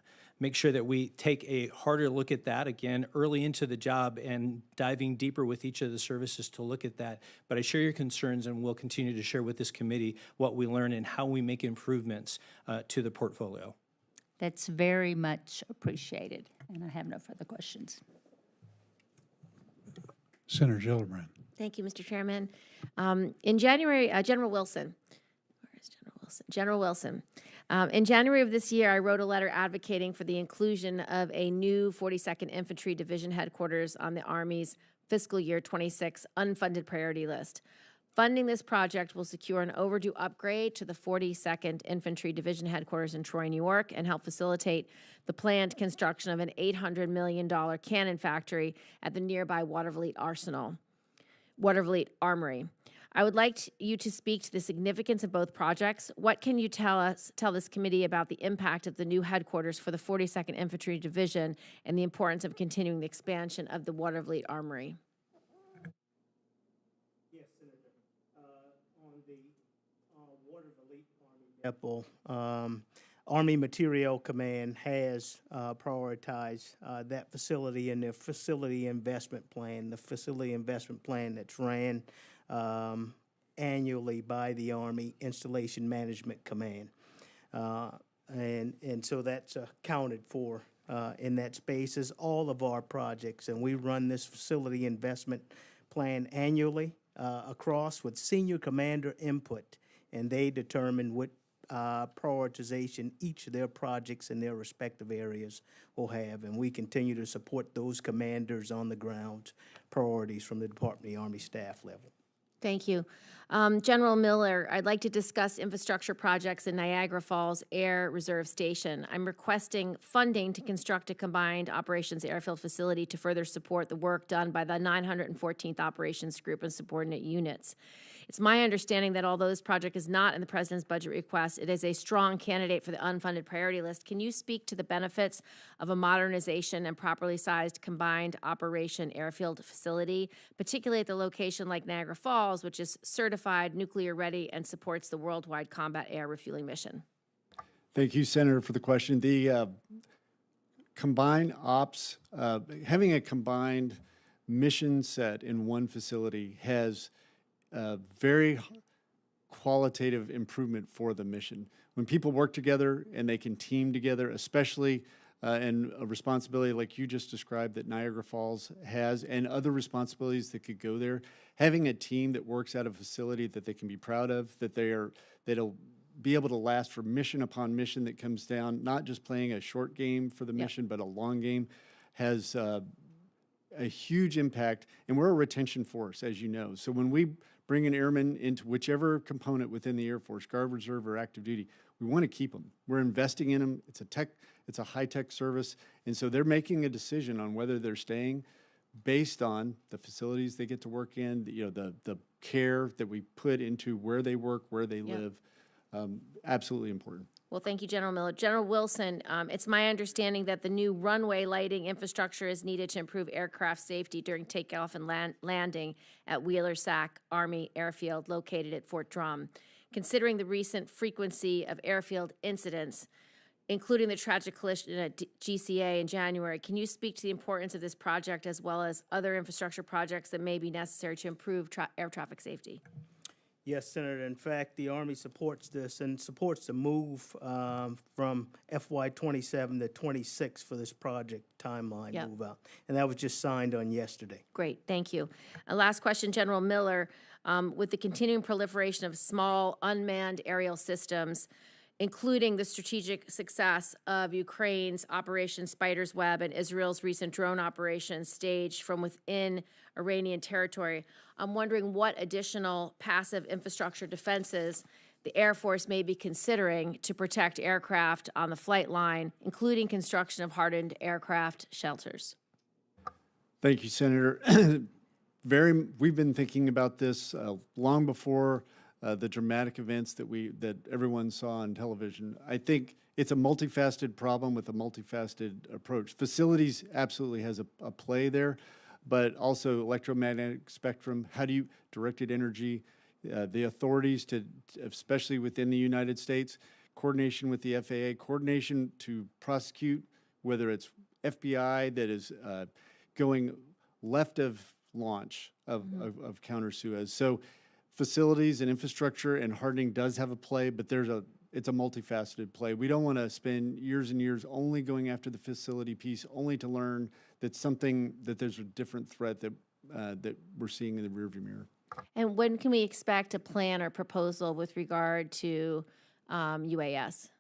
make sure that we take a harder look at that, again, early into the job and diving deeper with each of the services to look at that. But I share your concerns and will continue to share with this committee what we learn and how we make improvements to the portfolio. That's very much appreciated, and I have no further questions. Senator Gillibrand. Thank you, Mr. Chairman. In January, General Wilson, where is General Wilson? General Wilson. In January of this year, I wrote a letter advocating for the inclusion of a new 42nd Infantry Division headquarters on the Army's fiscal year 26 unfunded priority list. Funding this project will secure an overdue upgrade to the 42nd Infantry Division headquarters in Troy, New York, and help facilitate the planned construction of an $800 million cannon factory at the nearby Watervliet Armory. I would like you to speak to the significance of both projects. What can you tell this committee about the impact of the new headquarters for the 42nd Infantry Division and the importance of continuing the expansion of the Watervliet Armory? Yes, Senator. On the Watervliet Army Depot, Army Materiel Command has prioritized that facility in their facility investment plan, the facility investment plan that's ran annually by the Army Installation Management Command. And so that's accounted for in that space as all of our projects. And we run this facility investment plan annually across with senior commander input, and they determine what prioritization each of their projects in their respective areas will have. And we continue to support those commanders on the ground priorities from the Department of the Army staff level. Thank you. General Miller, I'd like to discuss infrastructure projects in Niagara Falls Air Reserve Station. I'm requesting funding to construct a combined operations airfield facility to further support the work done by the 914th Operations Group and subordinate units. It's my understanding that although this project is not in the President's budget request, it is a strong candidate for the unfunded priority list. Can you speak to the benefits of a modernization and properly sized combined operation airfield facility, particularly at the location like Niagara Falls, which is certified nuclear ready and supports the worldwide combat air refueling mission? Thank you, Senator, for the question. The combined ops, having a combined mission set in one facility has very qualitative improvement for the mission. When people work together and they can team together, especially in a responsibility like you just described that Niagara Falls has and other responsibilities that could go there, having a team that works at a facility that they can be proud of, that'll be able to last for mission upon mission that comes down, not just playing a short game for the mission, but a long game, has a huge impact. And we're a retention force, as you know. So when we bring an airman into whichever component within the Air Force, Guard, Reserve, or active duty, we want to keep them. We're investing in them. It's a high-tech service. And so they're making a decision on whether they're staying based on the facilities they get to work in, the care that we put into where they work, where they live. Absolutely important. Well, thank you, General Miller. General Wilson, it's my understanding that the new runway lighting infrastructure is needed to improve aircraft safety during takeoff and landing at Wheeler-Sac Army Airfield located at Fort Drum. Considering the recent frequency of airfield incidents, including the tragic collision at GCA in January, can you speak to the importance of this project as well as other infrastructure projects that may be necessary to improve air traffic safety? Yes, Senator. In fact, the Army supports this and supports the move from FY '27 to '26 for this project timeline Yep. move out. And that was just signed on yesterday. Great, thank you. Last question, General Miller. With the continuing proliferation of small unmanned aerial systems, including the strategic success of Ukraine's Operation Spider's Web and Israel's recent drone operation staged from within Iranian territory, I'm wondering what additional passive infrastructure defenses the Air Force may be considering to protect aircraft on the flight line, including construction of hardened aircraft shelters. Thank you, Senator. We've been thinking about this long before the dramatic events that everyone saw on television. I think it's a multifaceted problem with a multifaceted approach. Facilities absolutely has a play there, but also electromagnetic spectrum. How do you directed energy? The authorities to, especially within the United States, coordination with the FAA, coordination to prosecute, whether it's FBI that is going left of launch of counter Suez. So facilities and infrastructure and hardening does have a play, but it's a multifaceted play. We don't want to spend years and years only going after the facility piece, only to learn that there's a different threat that we're seeing in the rearview mirror. And when can we expect a plan or proposal with regard to UAS?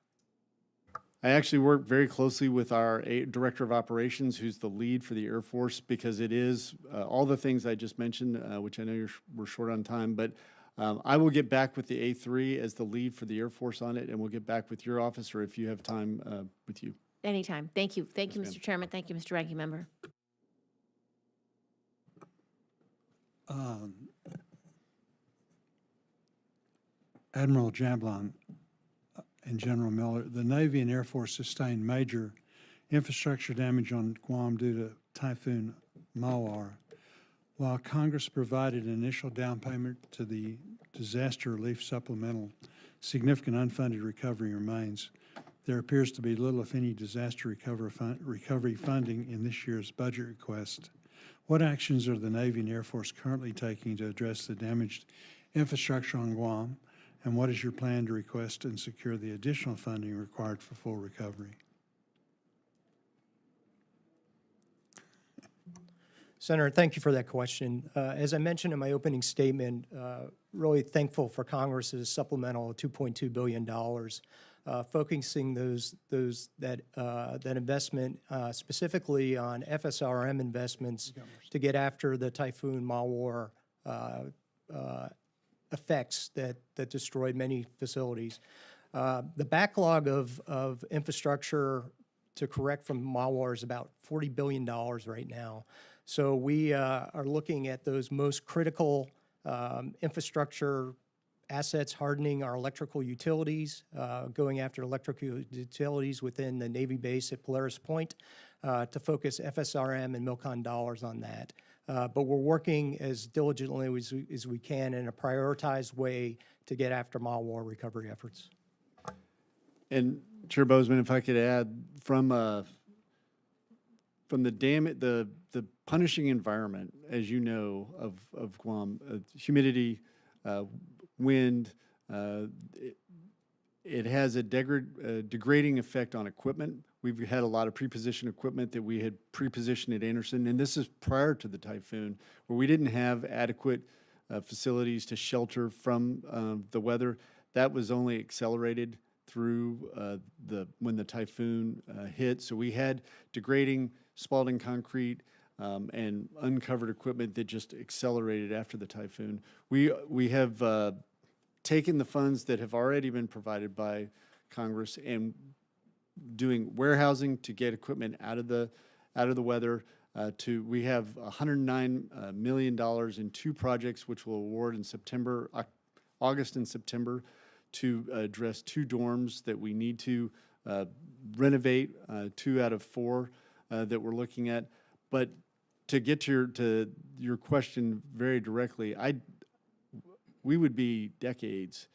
I actually work very closely with our Director of Operations, who's the lead for the Air Force, because it is all the things I just mentioned, which I know we're short on time, but I will get back with the A3 as the lead for the Air Force on it, and we'll get back with your office, or if you have time, with you. Anytime. Thank you. Thank you, Yes, Mr. Chairman. Thank you, Mr. Ranking Member. Admiral Jablon and General Miller, the Navy and Air Force sustained major infrastructure damage on Guam due to Typhoon Mawar. While Congress provided an initial down payment to the disaster relief supplemental, significant unfunded recovery remains. There appears to be little, if any, disaster recovery funding in this year's budget request. What actions are the Navy and Air Force currently taking to address the damaged infrastructure on Guam? And what is your plan to request and secure the additional funding required for full recovery? Senator, thank you for that question. As I mentioned in my opening statement, really thankful for Congress's supplemental $2.2 billion, focusing that investment specifically on FSRM investments to get after the Typhoon Mawar effects that destroyed many facilities. The backlog of infrastructure to correct from Mawar is about $40 billion right now. So we are looking at those most critical infrastructure assets, hardening our electrical utilities, going after electrical utilities within the Navy base at Polaris Point to focus FSRM and MILCON dollars on that. But we're working as diligently as we can in a prioritized way to get after Mawar recovery efforts. And Chair Bozeman, if I could add, from the punishing environment, as you know, of Guam, humidity, wind, it has a degrading effect on equipment. We've had a lot of pre-positioned equipment that we had pre-positioned at Anderson, and this is prior to the typhoon, where we didn't have adequate facilities to shelter from the weather. That was only accelerated through when the typhoon hit. So we had degrading Spalding concrete and uncovered equipment that just accelerated after the typhoon. We have taken the funds that have already been provided by Congress and doing warehousing to get equipment out of the weather. We have $109 million in two projects, which we'll award in August and September, to address two dorms that we need to renovate, 2 out of 4 that we're looking at. But to get to your question very directly, we would be decades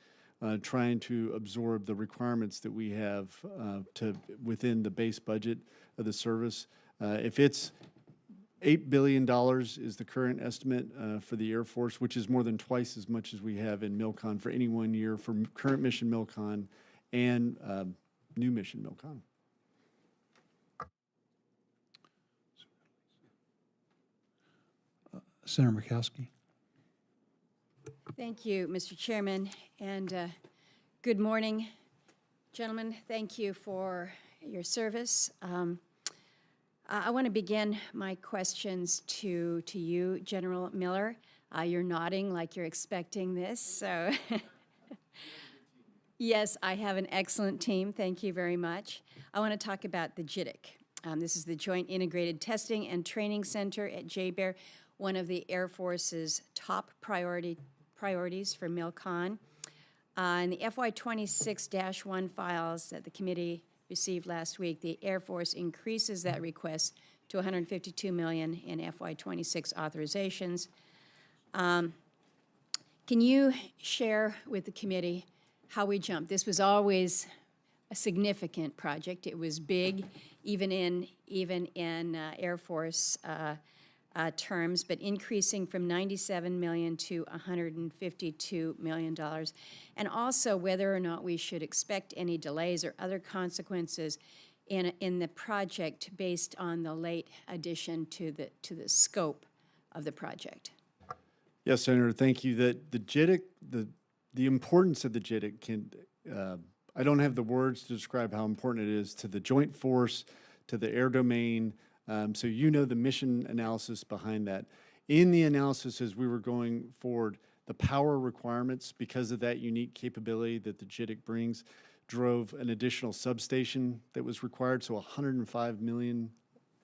trying to absorb the requirements that we have within the base budget of the service. If it's $8 billion is the current estimate for the Air Force, which is more than twice as much as we have in MILCON for any 1 year for current mission MILCON and new mission MILCON. Senator Murkowski. Thank you, Mr. Chairman, and good morning, gentlemen. Thank you for your service. I want to begin my questions to you, General Miller. You're nodding like you're expecting this, so yes, I have an excellent team. Thank you very much. I want to talk about the JITC. This is the Joint Integrated Testing and Training Center at JBER, one of the Air Force's top priorities for MILCON. In the FY26-1 files that the committee received last week, the Air Force increases that request to $152 million in FY26 authorizations. Can you share with the committee how we jumped? This was always a significant project. It was big, even in Air Force terms, but increasing from $97 million to $152 million, and also whether or not we should expect any delays or other consequences in the project based on the late addition to the scope of the project. Yes, Senator, thank you. The JITC, the importance of the JITC can, I don't have the words to describe how important it is to the Joint Force, to the air domain. So you know the mission analysis behind that. In the analysis as we were going forward, the power requirements, because of that unique capability that the JITC brings, drove an additional substation that was required, so $105 million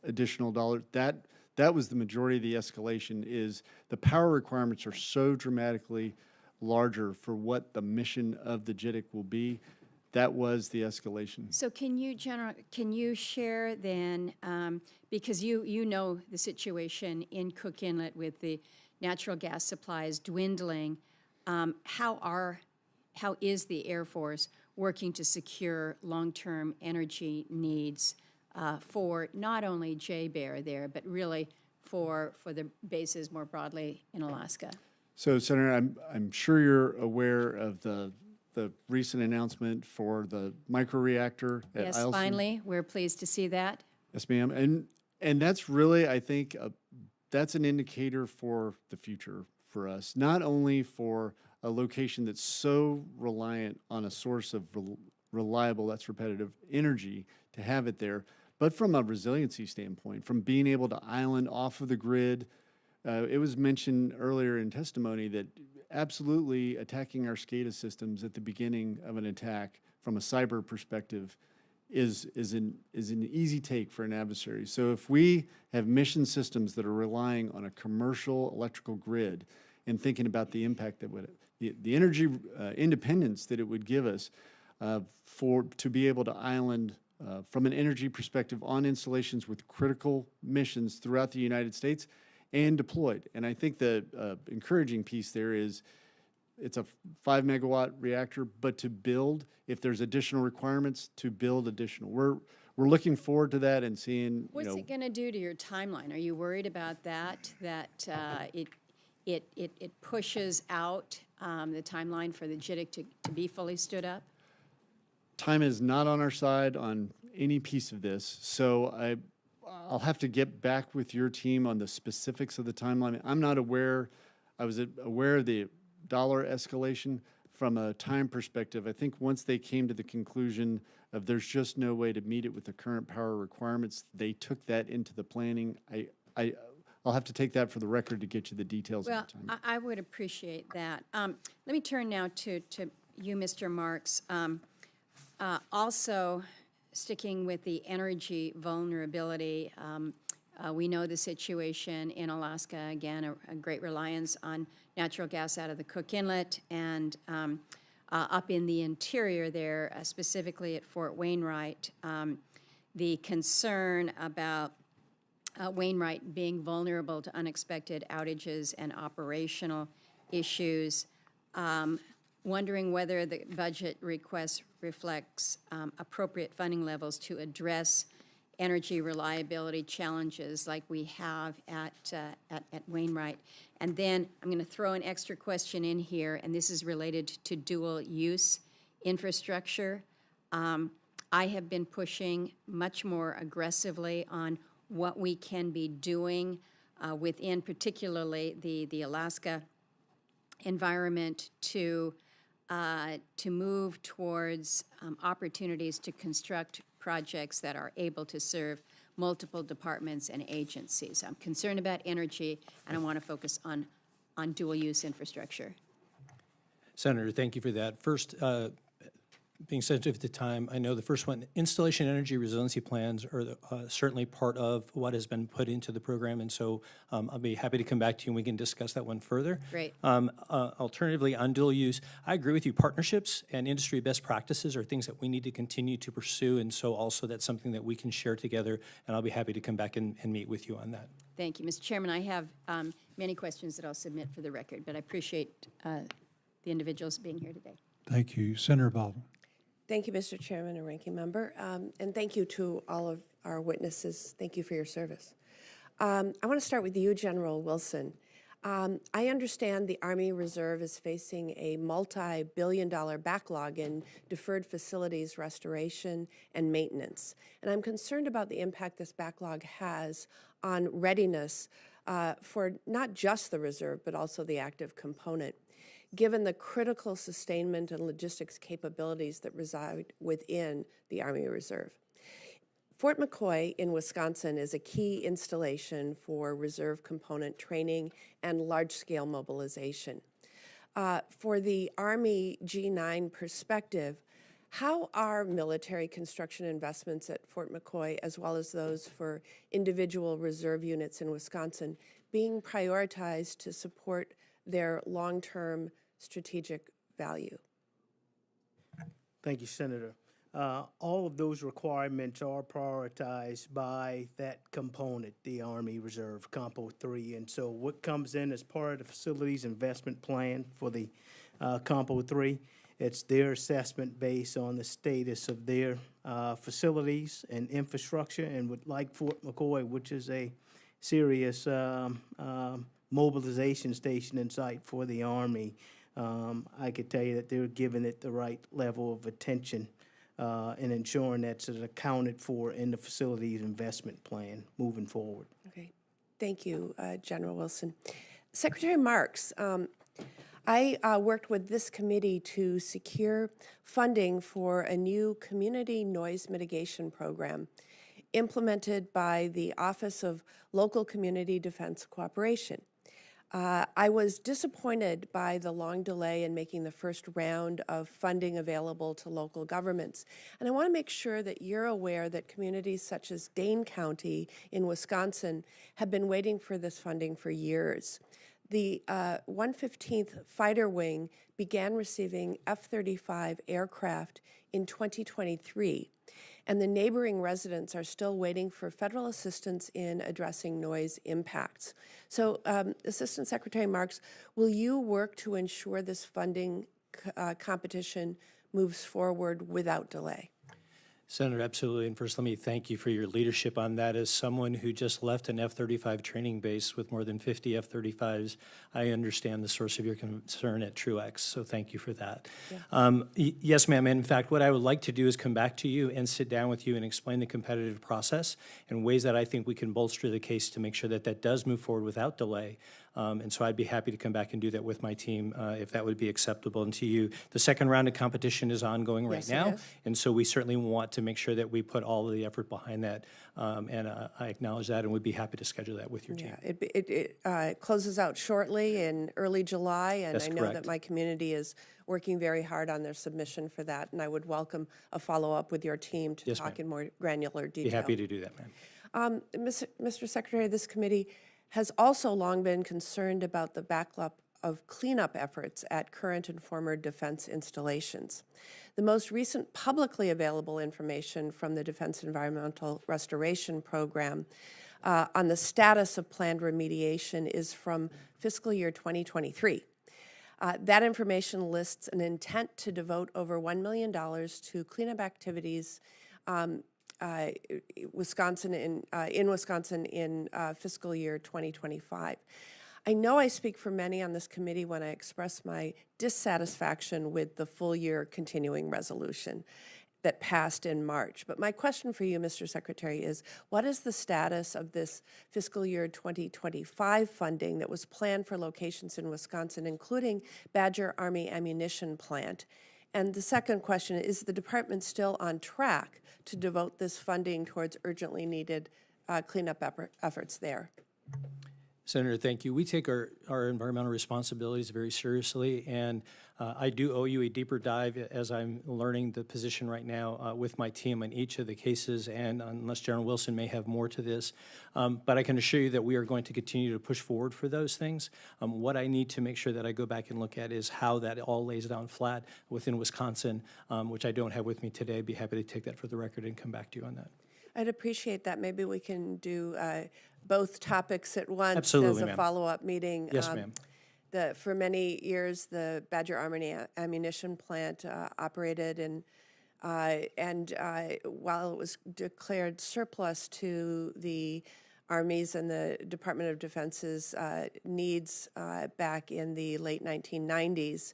additional dollars. That was the majority of the escalation. Is the power requirements are so dramatically larger for what the mission of the JITC will be. That was the escalation. So can you share then, because you know the situation in Cook Inlet with the natural gas supplies dwindling, how is the Air Force working to secure long-term energy needs for not only JBER there, but really for the bases more broadly in Alaska? So, Senator, I'm sure you're aware of the recent announcement for the microreactor at Yes, Eielson. finally, we're pleased to see that. Yes, ma'am. And that's really, I think, that's an indicator for the future for us, not only for a location that's so reliant on a source of reliable, that's repetitive, energy to have it there, but from a resiliency standpoint, from being able to island off of the grid. It was mentioned earlier in testimony that absolutely attacking our SCADA systems at the beginning of an attack from a cyber perspective is an easy take for an adversary. So if we have mission systems that are relying on a commercial electrical grid and thinking about the impact that would, the energy independence that it would give us to be able to island from an energy perspective on installations with critical missions throughout the United States and deployed. And I think the encouraging piece there is it's a 5 megawatt reactor, but to build, if there's additional requirements, to build additional. We're looking forward to that and seeing. What's it going to do to your timeline? Are you worried about that? That it pushes out the timeline for the JITC to be fully stood up? Time is not on our side on any piece of this, so I'll have to get back with your team on the specifics of the timeline. I'm not aware. I was aware of the dollar escalation from a time perspective. I think once they came to the conclusion of there's just no way to meet it with the current power requirements, they took that into the planning. I'll have to take that for the record to get you the details of the time. Well, I would appreciate that. Let me turn now to you, Mr. Marks. Also, sticking with the energy vulnerability, we know the situation in Alaska, again, a great reliance on natural gas out of the Cook Inlet, and up in the interior there, specifically at Fort Wainwright, the concern about Wainwright being vulnerable to unexpected outages and operational issues. Wondering whether the budget request reflects appropriate funding levels to address energy reliability challenges like we have at Wainwright. And then I'm going to throw an extra question in here, and this is related to dual-use infrastructure. I have been pushing much more aggressively on what we can be doing within particularly the Alaska environment to move towards opportunities to construct projects that are able to serve multiple departments and agencies. I'm concerned about energy, and I want to focus on dual-use infrastructure. Senator, thank you for that. First, being sensitive to time, I know the first one, installation energy resiliency plans are certainly part of what has been put into the program, and so I'll be happy to come back to you and we can discuss that one further. Great. Alternatively, on dual use, I agree with you. Partnerships and industry best practices are things that we need to continue to pursue, and so also that's something that we can share together, and I'll be happy to come back and meet with you on that. Thank you. Mr. Chairman, I have many questions that I'll submit for the record, but I appreciate the individuals being here today. Thank you. Senator Baldwin. Thank you, Mr. Chairman and Ranking Member, and thank you to all of our witnesses. Thank you for your service. I want to start with you, General Wilson. I understand the Army Reserve is facing a multi-billion-dollar backlog in deferred facilities restoration and maintenance, and I'm concerned about the impact this backlog has on readiness for not just the reserve, but also the active component, given the critical sustainment and logistics capabilities that reside within the Army Reserve. Fort McCoy in Wisconsin is a key installation for reserve component training and large-scale mobilization. For the Army G9 perspective, how are military construction investments at Fort McCoy, as well as those for individual reserve units in Wisconsin, being prioritized to support their long-term strategic value? Thank you, Senator. All of those requirements are prioritized by that component, the Army Reserve, Compo 3. And so what comes in as part of the facilities investment plan for the Compo 3, it's their assessment based on the status of their facilities and infrastructure. And with, like Fort McCoy, which is a serious mobilization station and site for the Army, I could tell you that they're giving it the right level of attention and ensuring that's accounted for in the facilities investment plan moving forward. Okay, thank you, General Wilson. Secretary Marks, I worked with this committee to secure funding for a new community noise mitigation program implemented by the Office of Local Community Defense Cooperation. I was disappointed by the long delay in making the first round of funding available to local governments. And I want to make sure that you're aware that communities such as Dane County in Wisconsin have been waiting for this funding for years. The 115th Fighter Wing began receiving F-35 aircraft in 2023. And the neighboring residents are still waiting for federal assistance in addressing noise impacts. So, Assistant Secretary Marks, will you work to ensure this funding competition moves forward without delay? Senator, absolutely. And first, let me thank you for your leadership on that. As someone who just left an F-35 training base with more than 50 F-35s, I understand the source of your concern at Truex, so thank you for that. Yeah. Yes, ma'am. In fact, what I would like to do is come back to you and sit down with you and explain the competitive process and ways that I think we can bolster the case to make sure that that does move forward without delay. And so I'd be happy to come back and do that with my team if that would be acceptable. And to you, the second round of competition is ongoing right now. And so we certainly want to make sure that we put all of the effort behind that. And I acknowledge that and would be happy to schedule that with your team. Yeah, it closes out shortly in early July. And That's I know correct. that my community is working very hard on their submission for that. And I would welcome a follow-up with your team to talk in more granular detail. Be happy to do that, ma'am. Mr. Secretary, this committee has also long been concerned about the backup of cleanup efforts at current and former defense installations. The most recent publicly available information from the Defense Environmental Restoration Program on the status of planned remediation is from fiscal year 2023. That information lists an intent to devote over $1 million to cleanup activities Wisconsin in Wisconsin in fiscal year 2025. I know I speak for many on this committee when I express my dissatisfaction with the full year continuing resolution that passed in March. But my question for you, Mr. Secretary, is what is the status of this fiscal year 2025 funding that was planned for locations in Wisconsin, including Badger Army Ammunition Plant? And the second question, is the department still on track to devote this funding towards urgently needed cleanup efforts there? Senator, thank you. We take our environmental responsibilities very seriously, and I do owe you a deeper dive as I'm learning the position right now with my team on each of the cases, and unless General Wilson may have more to this. But I can assure you that we are going to continue to push forward for those things. What I need to make sure that I go back and look at is how that all lays down flat within Wisconsin, which I don't have with me today. I'd be happy to take that for the record and come back to you on that. I'd appreciate that. Maybe we can do both topics at once. Absolutely, as a ma'am. follow-up meeting. Yes, ma'am. For many years, the Badger Army Ammunition Plant operated, and while it was declared surplus to the Army's and the Department of Defense's needs back in the late 1990s,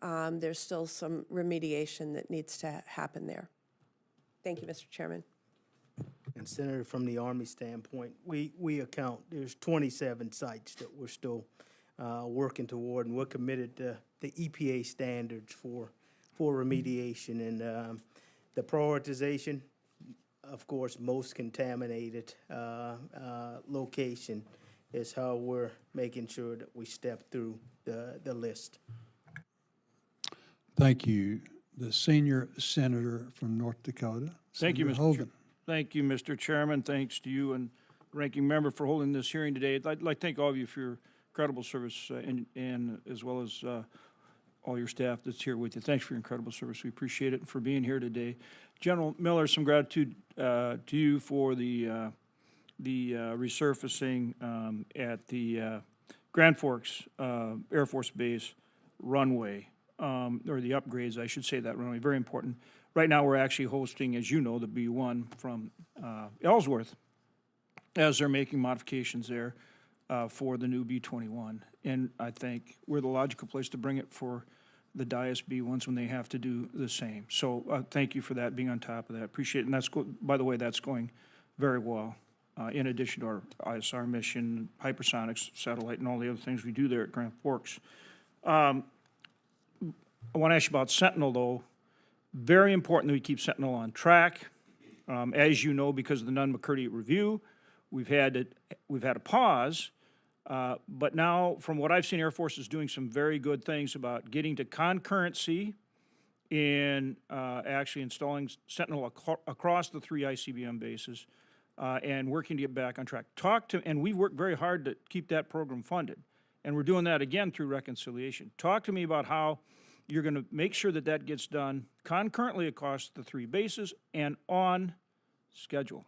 there's still some remediation that needs to happen there. Thank you, Mr. Chairman. And Senator, from the Army standpoint, we account, there's 27 sites that we're still working toward, and we're committed to the EPA standards for remediation. And the prioritization, of course, most contaminated location is how we're making sure that we step through the list. Thank you. The senior senator from North Dakota. Thank you, Senator Mr. Hogan. Thank you, Mr. Chairman. Thanks to you and Ranking Member for holding this hearing today. I'd like to thank all of you for your incredible service and as well as all your staff that's here with you. Thanks for your incredible service. We appreciate it and for being here today. General Miller, some gratitude to you for the resurfacing at the Grand Forks Air Force Base runway, or the upgrades, I should say, that runway. Very important. Right now, we're actually hosting, as you know, the B-1 from Ellsworth, as they're making modifications there for the new B-21. And I think we're the logical place to bring it for the Dias B-1s when they have to do the same. So thank you for that, being on top of that. Appreciate it. And that's, by the way, that's going very well, in addition to our ISR mission, hypersonics, satellite, and all the other things we do there at Grand Forks. I want to ask you about Sentinel, though. Very important that we keep Sentinel on track. As you know, because of the Nunn-McCurdy review, we've had a pause. But now, from what I've seen, Air Force is doing some very good things about getting to concurrency in actually installing Sentinel across the 3 ICBM bases and working to get back on track. And we've worked very hard to keep that program funded. And we're doing that again through reconciliation. Talk to me about how you're going to make sure that that gets done concurrently across the 3 bases and on schedule.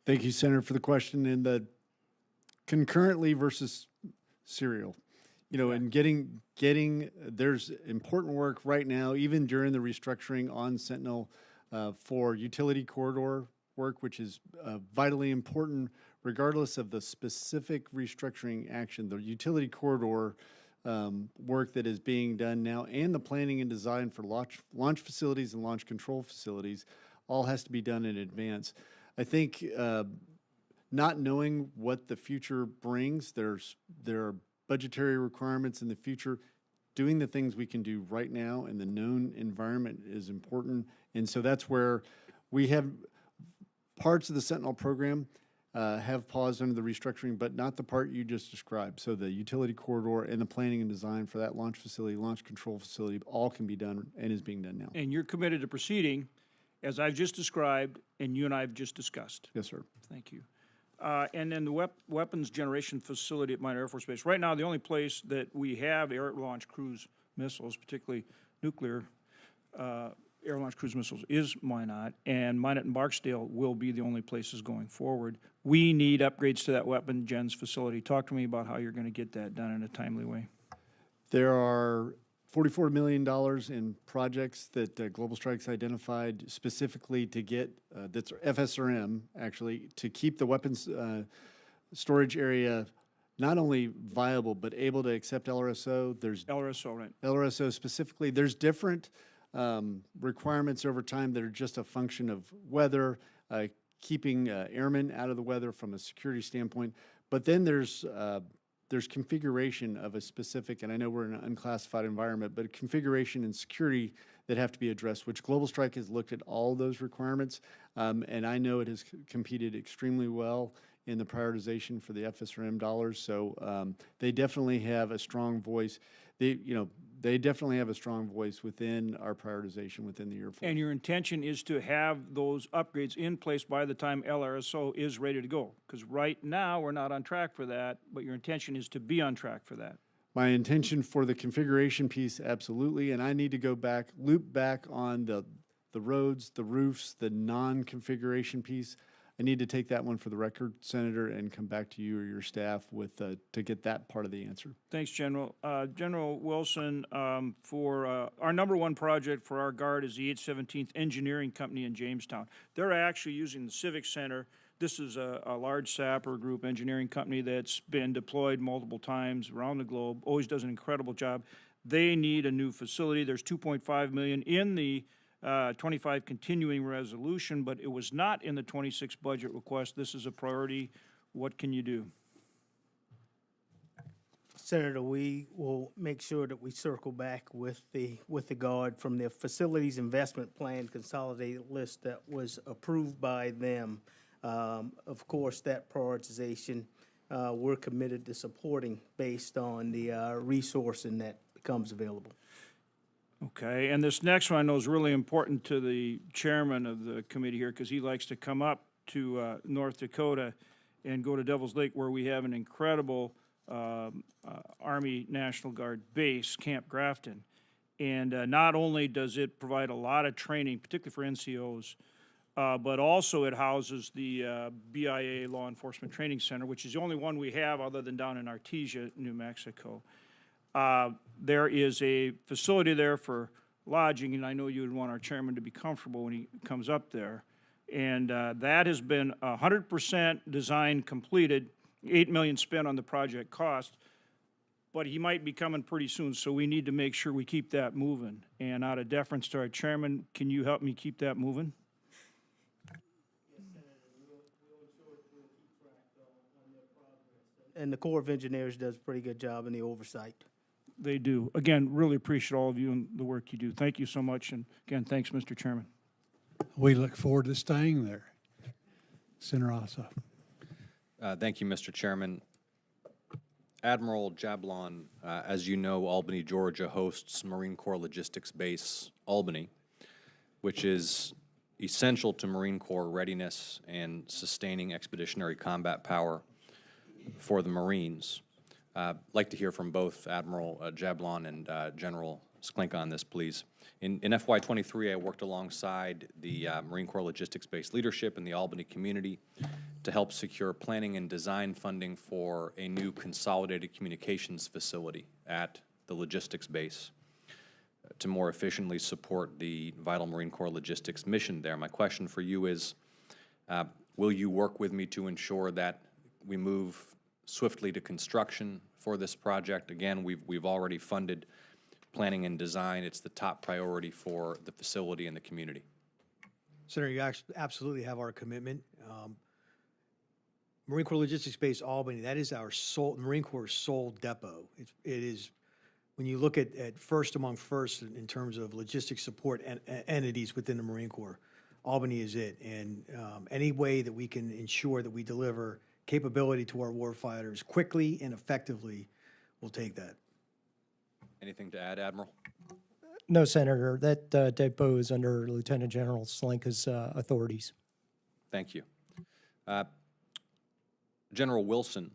Thank you, Senator, for the question. And the concurrently versus serial, you know, and getting there's important work right now, even during the restructuring on Sentinel for utility corridor work, which is vitally important regardless of the specific restructuring action. The utility corridor work that is being done now and the planning and design for launch facilities and launch control facilities all has to be done in advance. I think not knowing what the future brings, there are budgetary requirements in the future. Doing the things we can do right now in the known environment is important. And so that's where we have parts of the Sentinel program have paused under the restructuring, but not the part you just described. So the utility corridor and the planning and design for that launch facility, launch control facility, all can be done and is being done now. And you're committed to proceeding as I've just described and you and I have just discussed. Yes, sir. Thank you. And then the weapons generation facility at Minot Air Force Base. Right now, the only place that we have air-launched cruise missiles, particularly nuclear air-launched cruise missiles, is Minot, and Minot and Barksdale will be the only places going forward. We need upgrades to that weapon gens facility. Talk to me about how you're going to get that done in a timely way. There are $44 million in projects that Global Strike's identified specifically to get, that's FSRM, actually, to keep the weapons storage area not only viable, but able to accept LRSO. There's LRSO, right? LRSO specifically. There's different requirements over time that are just a function of weather, keeping airmen out of the weather from a security standpoint. But then there's configuration of a specific, and I know we're in an unclassified environment, but configuration and security that have to be addressed, which Global Strike has looked at all those requirements, and I know it has competed extremely well in the prioritization for the FSRM dollars. So they definitely have a strong voice. They definitely have a strong voice within our prioritization within the Air Force. And your intention is to have those upgrades in place by the time LRSO is ready to go? Because right now, we're not on track for that, but your intention is to be on track for that. My intention for the configuration piece, absolutely, and I need to go back, loop back on the roads, the roofs, the non-configuration piece. I need to take that one for the record, Senator, and come back to you or your staff with to get that part of the answer. Thanks, General. General Wilson, for our number one project for our Guard is the 817th Engineering Company in Jamestown. They're actually using the Civic Center. This is a large sapper group engineering company that's been deployed multiple times around the globe, always does an incredible job. They need a new facility. There's $2.5 million in the 25 continuing resolution, but it was not in the 26 budget request. This is a priority. What can you do? Senator, we will make sure that we circle back with the Guard from the Facilities Investment Plan consolidated list that was approved by them. Of course, that prioritization we're committed to supporting based on the resourcing that becomes available. Okay, and this next one I know is really important to the chairman of the committee here because he likes to come up to North Dakota and go to Devil's Lake where we have an incredible Army National Guard base, Camp Grafton. And not only does it provide a lot of training, particularly for NCOs, but also it houses the BIA Law Enforcement Training Center, which is the only one we have other than down in Artesia, New Mexico. There is a facility there for lodging, and I know you would want our chairman to be comfortable when he comes up there. And that has been 100% design completed, $8 million spent on the project cost, but he might be coming pretty soon, so we need to make sure we keep that moving. And out of deference to our chairman, can you help me keep that moving? And the Corps of Engineers does a pretty good job in the oversight. They do. Again, really appreciate all of you and the work you do. Thank you so much, and again, thanks, Mr. Chairman. We look forward to staying there. Senator Ossoff. Thank you, Mr. Chairman. Admiral Jablon, as you know, Albany, Georgia hosts Marine Corps Logistics Base Albany, which is essential to Marine Corps readiness and sustaining expeditionary combat power for the Marines. I'd like to hear from both Admiral Jablon and General Sklenka on this, please. In FY23, I worked alongside the Marine Corps Logistics Base leadership in the Albany community to help secure planning and design funding for a new consolidated communications facility at the logistics base to more efficiently support the vital Marine Corps logistics mission there. My question for you is, will you work with me to ensure that we move swiftly to construction for this project? Again, we've already funded planning and design. It's the top priority for the facility and the community. Senator, you absolutely have our commitment. Marine Corps Logistics Base Albany, that is our Marine Corps' sole depot. It is, when you look at first among first in terms of logistics support entities within the Marine Corps, Albany is it. And any way that we can ensure that we deliver capability to our warfighters quickly and effectively, we'll take that. Anything to add, Admiral? No, Senator, that depot is under Lieutenant General Slenka's authorities. Thank you. General Wilson,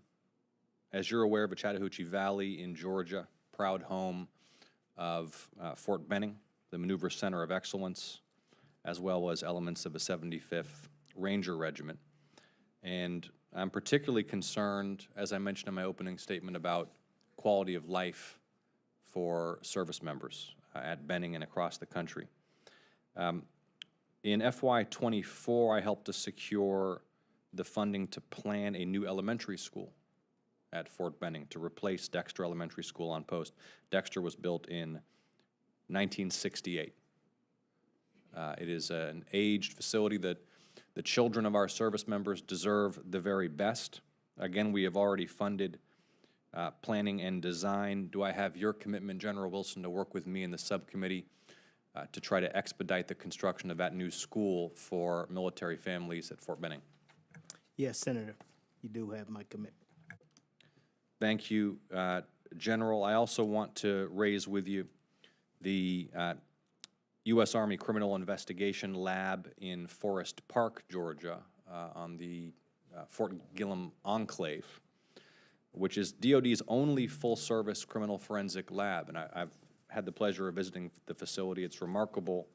as you're aware of, Chattahoochee Valley in Georgia, proud home of Fort Benning, the Maneuver Center of Excellence, as well as elements of a 75th Ranger Regiment. And I'm particularly concerned, as I mentioned in my opening statement, about quality of life for service members at Benning and across the country. In FY24, I helped to secure the funding to plan a new elementary school at Fort Benning to replace Dexter Elementary School on Post. Dexter was built in 1968. It is an aged facility that the children of our service members deserve the very best. Again, we have already funded planning and design. Do I have your commitment, General Wilson, to work with me in the subcommittee to try to expedite the construction of that new school for military families at Fort Benning? Yes, Senator, you do have my commitment. Thank you, General. I also want to raise with you the U.S. Army Criminal Investigation Lab in Forest Park, Georgia, on the Fort Gillem Enclave, which is DOD's only full-service criminal forensic lab. And I've had the pleasure of visiting the facility. It's remarkable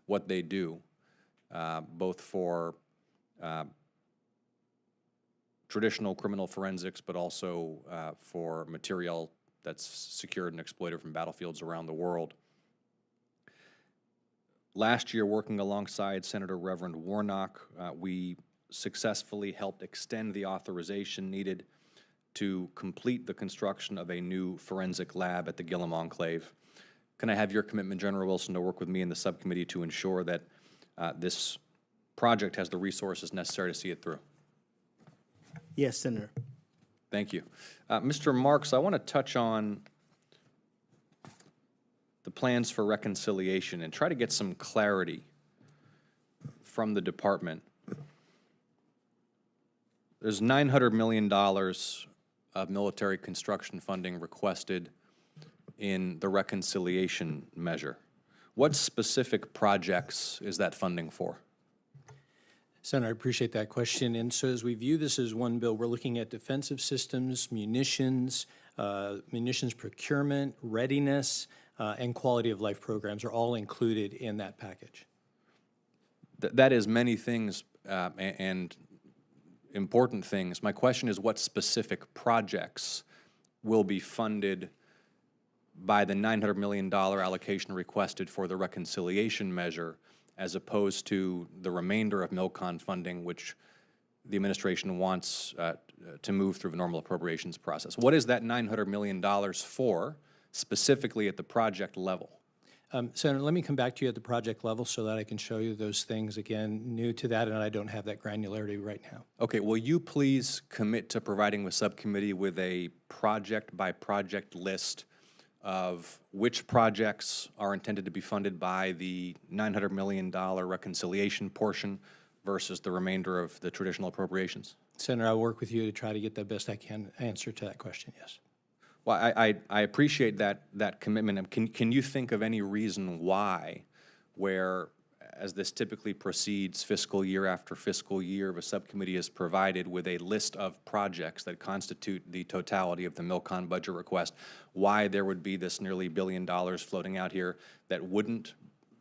what they do, both for traditional criminal forensics, but also for material that's secured and exploited from battlefields around the world. Last year, working alongside Senator Reverend Warnock, we successfully helped extend the authorization needed to complete the construction of a new forensic lab at the Gillem Enclave. Can I have your commitment, General Wilson, to work with me in the subcommittee to ensure that this project has the resources necessary to see it through? Yes, Senator. Thank you. Mr. Marks, I want to touch on the plans for reconciliation and try to get some clarity from the department. There's $900 million of military construction funding requested in the reconciliation measure. What specific projects is that funding for? Senator, I appreciate that question. And so as we view this as one bill, we're looking at defensive systems, munitions, munitions procurement, readiness, and quality of life programs are all included in that package. That is many things and important things. My question is what specific projects will be funded by the $900 million allocation requested for the reconciliation measure, as opposed to the remainder of MILCON funding, which the administration wants to move through the normal appropriations process. What is that $900 million for, specifically at the project level? Senator, let me come back to you at the project level so that I can show you those things. Again, new to that, and I don't have that granularity right now. Okay, will you please commit to providing the subcommittee with a project-by-project list of which projects are intended to be funded by the $900 million reconciliation portion versus the remainder of the traditional appropriations? Senator, I'll work with you to try to get the best I can answer to that question, yes. Well, I appreciate that commitment. Can you think of any reason why, where, as this typically proceeds fiscal year after fiscal year, the subcommittee is provided with a list of projects that constitute the totality of the MILCON budget request, why there would be this nearly $1 billion floating out here that wouldn't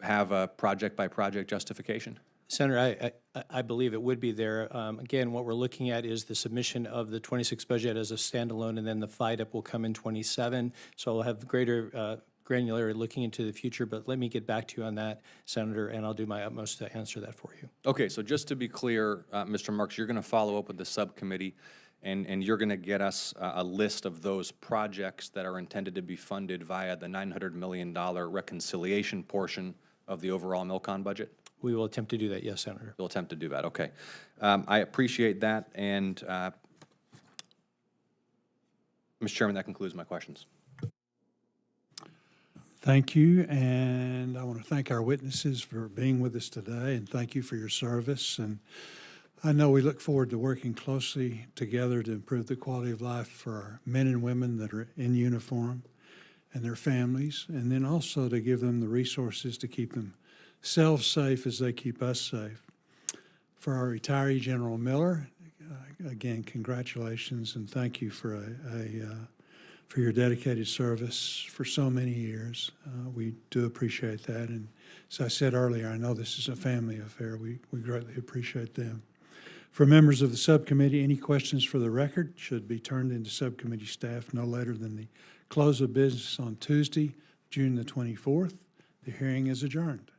have a project-by-project justification? Senator, I believe it would be there. Again, what we're looking at is the submission of the 26 budget as a standalone, and then the FIDUP will come in 27. So I'll have greater granularity looking into the future, but let me get back to you on that, Senator, and I'll do my utmost to answer that for you. Okay, so just to be clear, Mr. Marks, you're going to follow up with the subcommittee, and you're going to get us a list of those projects that are intended to be funded via the $900 million reconciliation portion of the overall MILCON budget? We will attempt to do that, yes, Senator. We'll attempt to do that, okay. I appreciate that, and Mr. Chairman, that concludes my questions. Thank you, and I want to thank our witnesses for being with us today, and thank you for your service. And I know we look forward to working closely together to improve the quality of life for our men and women that are in uniform and their families, and then also to give them the resources to keep themselves safe as they keep us safe. For our retiree, General Miller, again, congratulations and thank you for for your dedicated service for so many years. We do appreciate that, and as I said earlier, I know this is a family affair. We greatly appreciate them. For members of the subcommittee, any questions for the record should be turned into subcommittee staff no later than the close of business on Tuesday, June the 24th. The hearing is adjourned.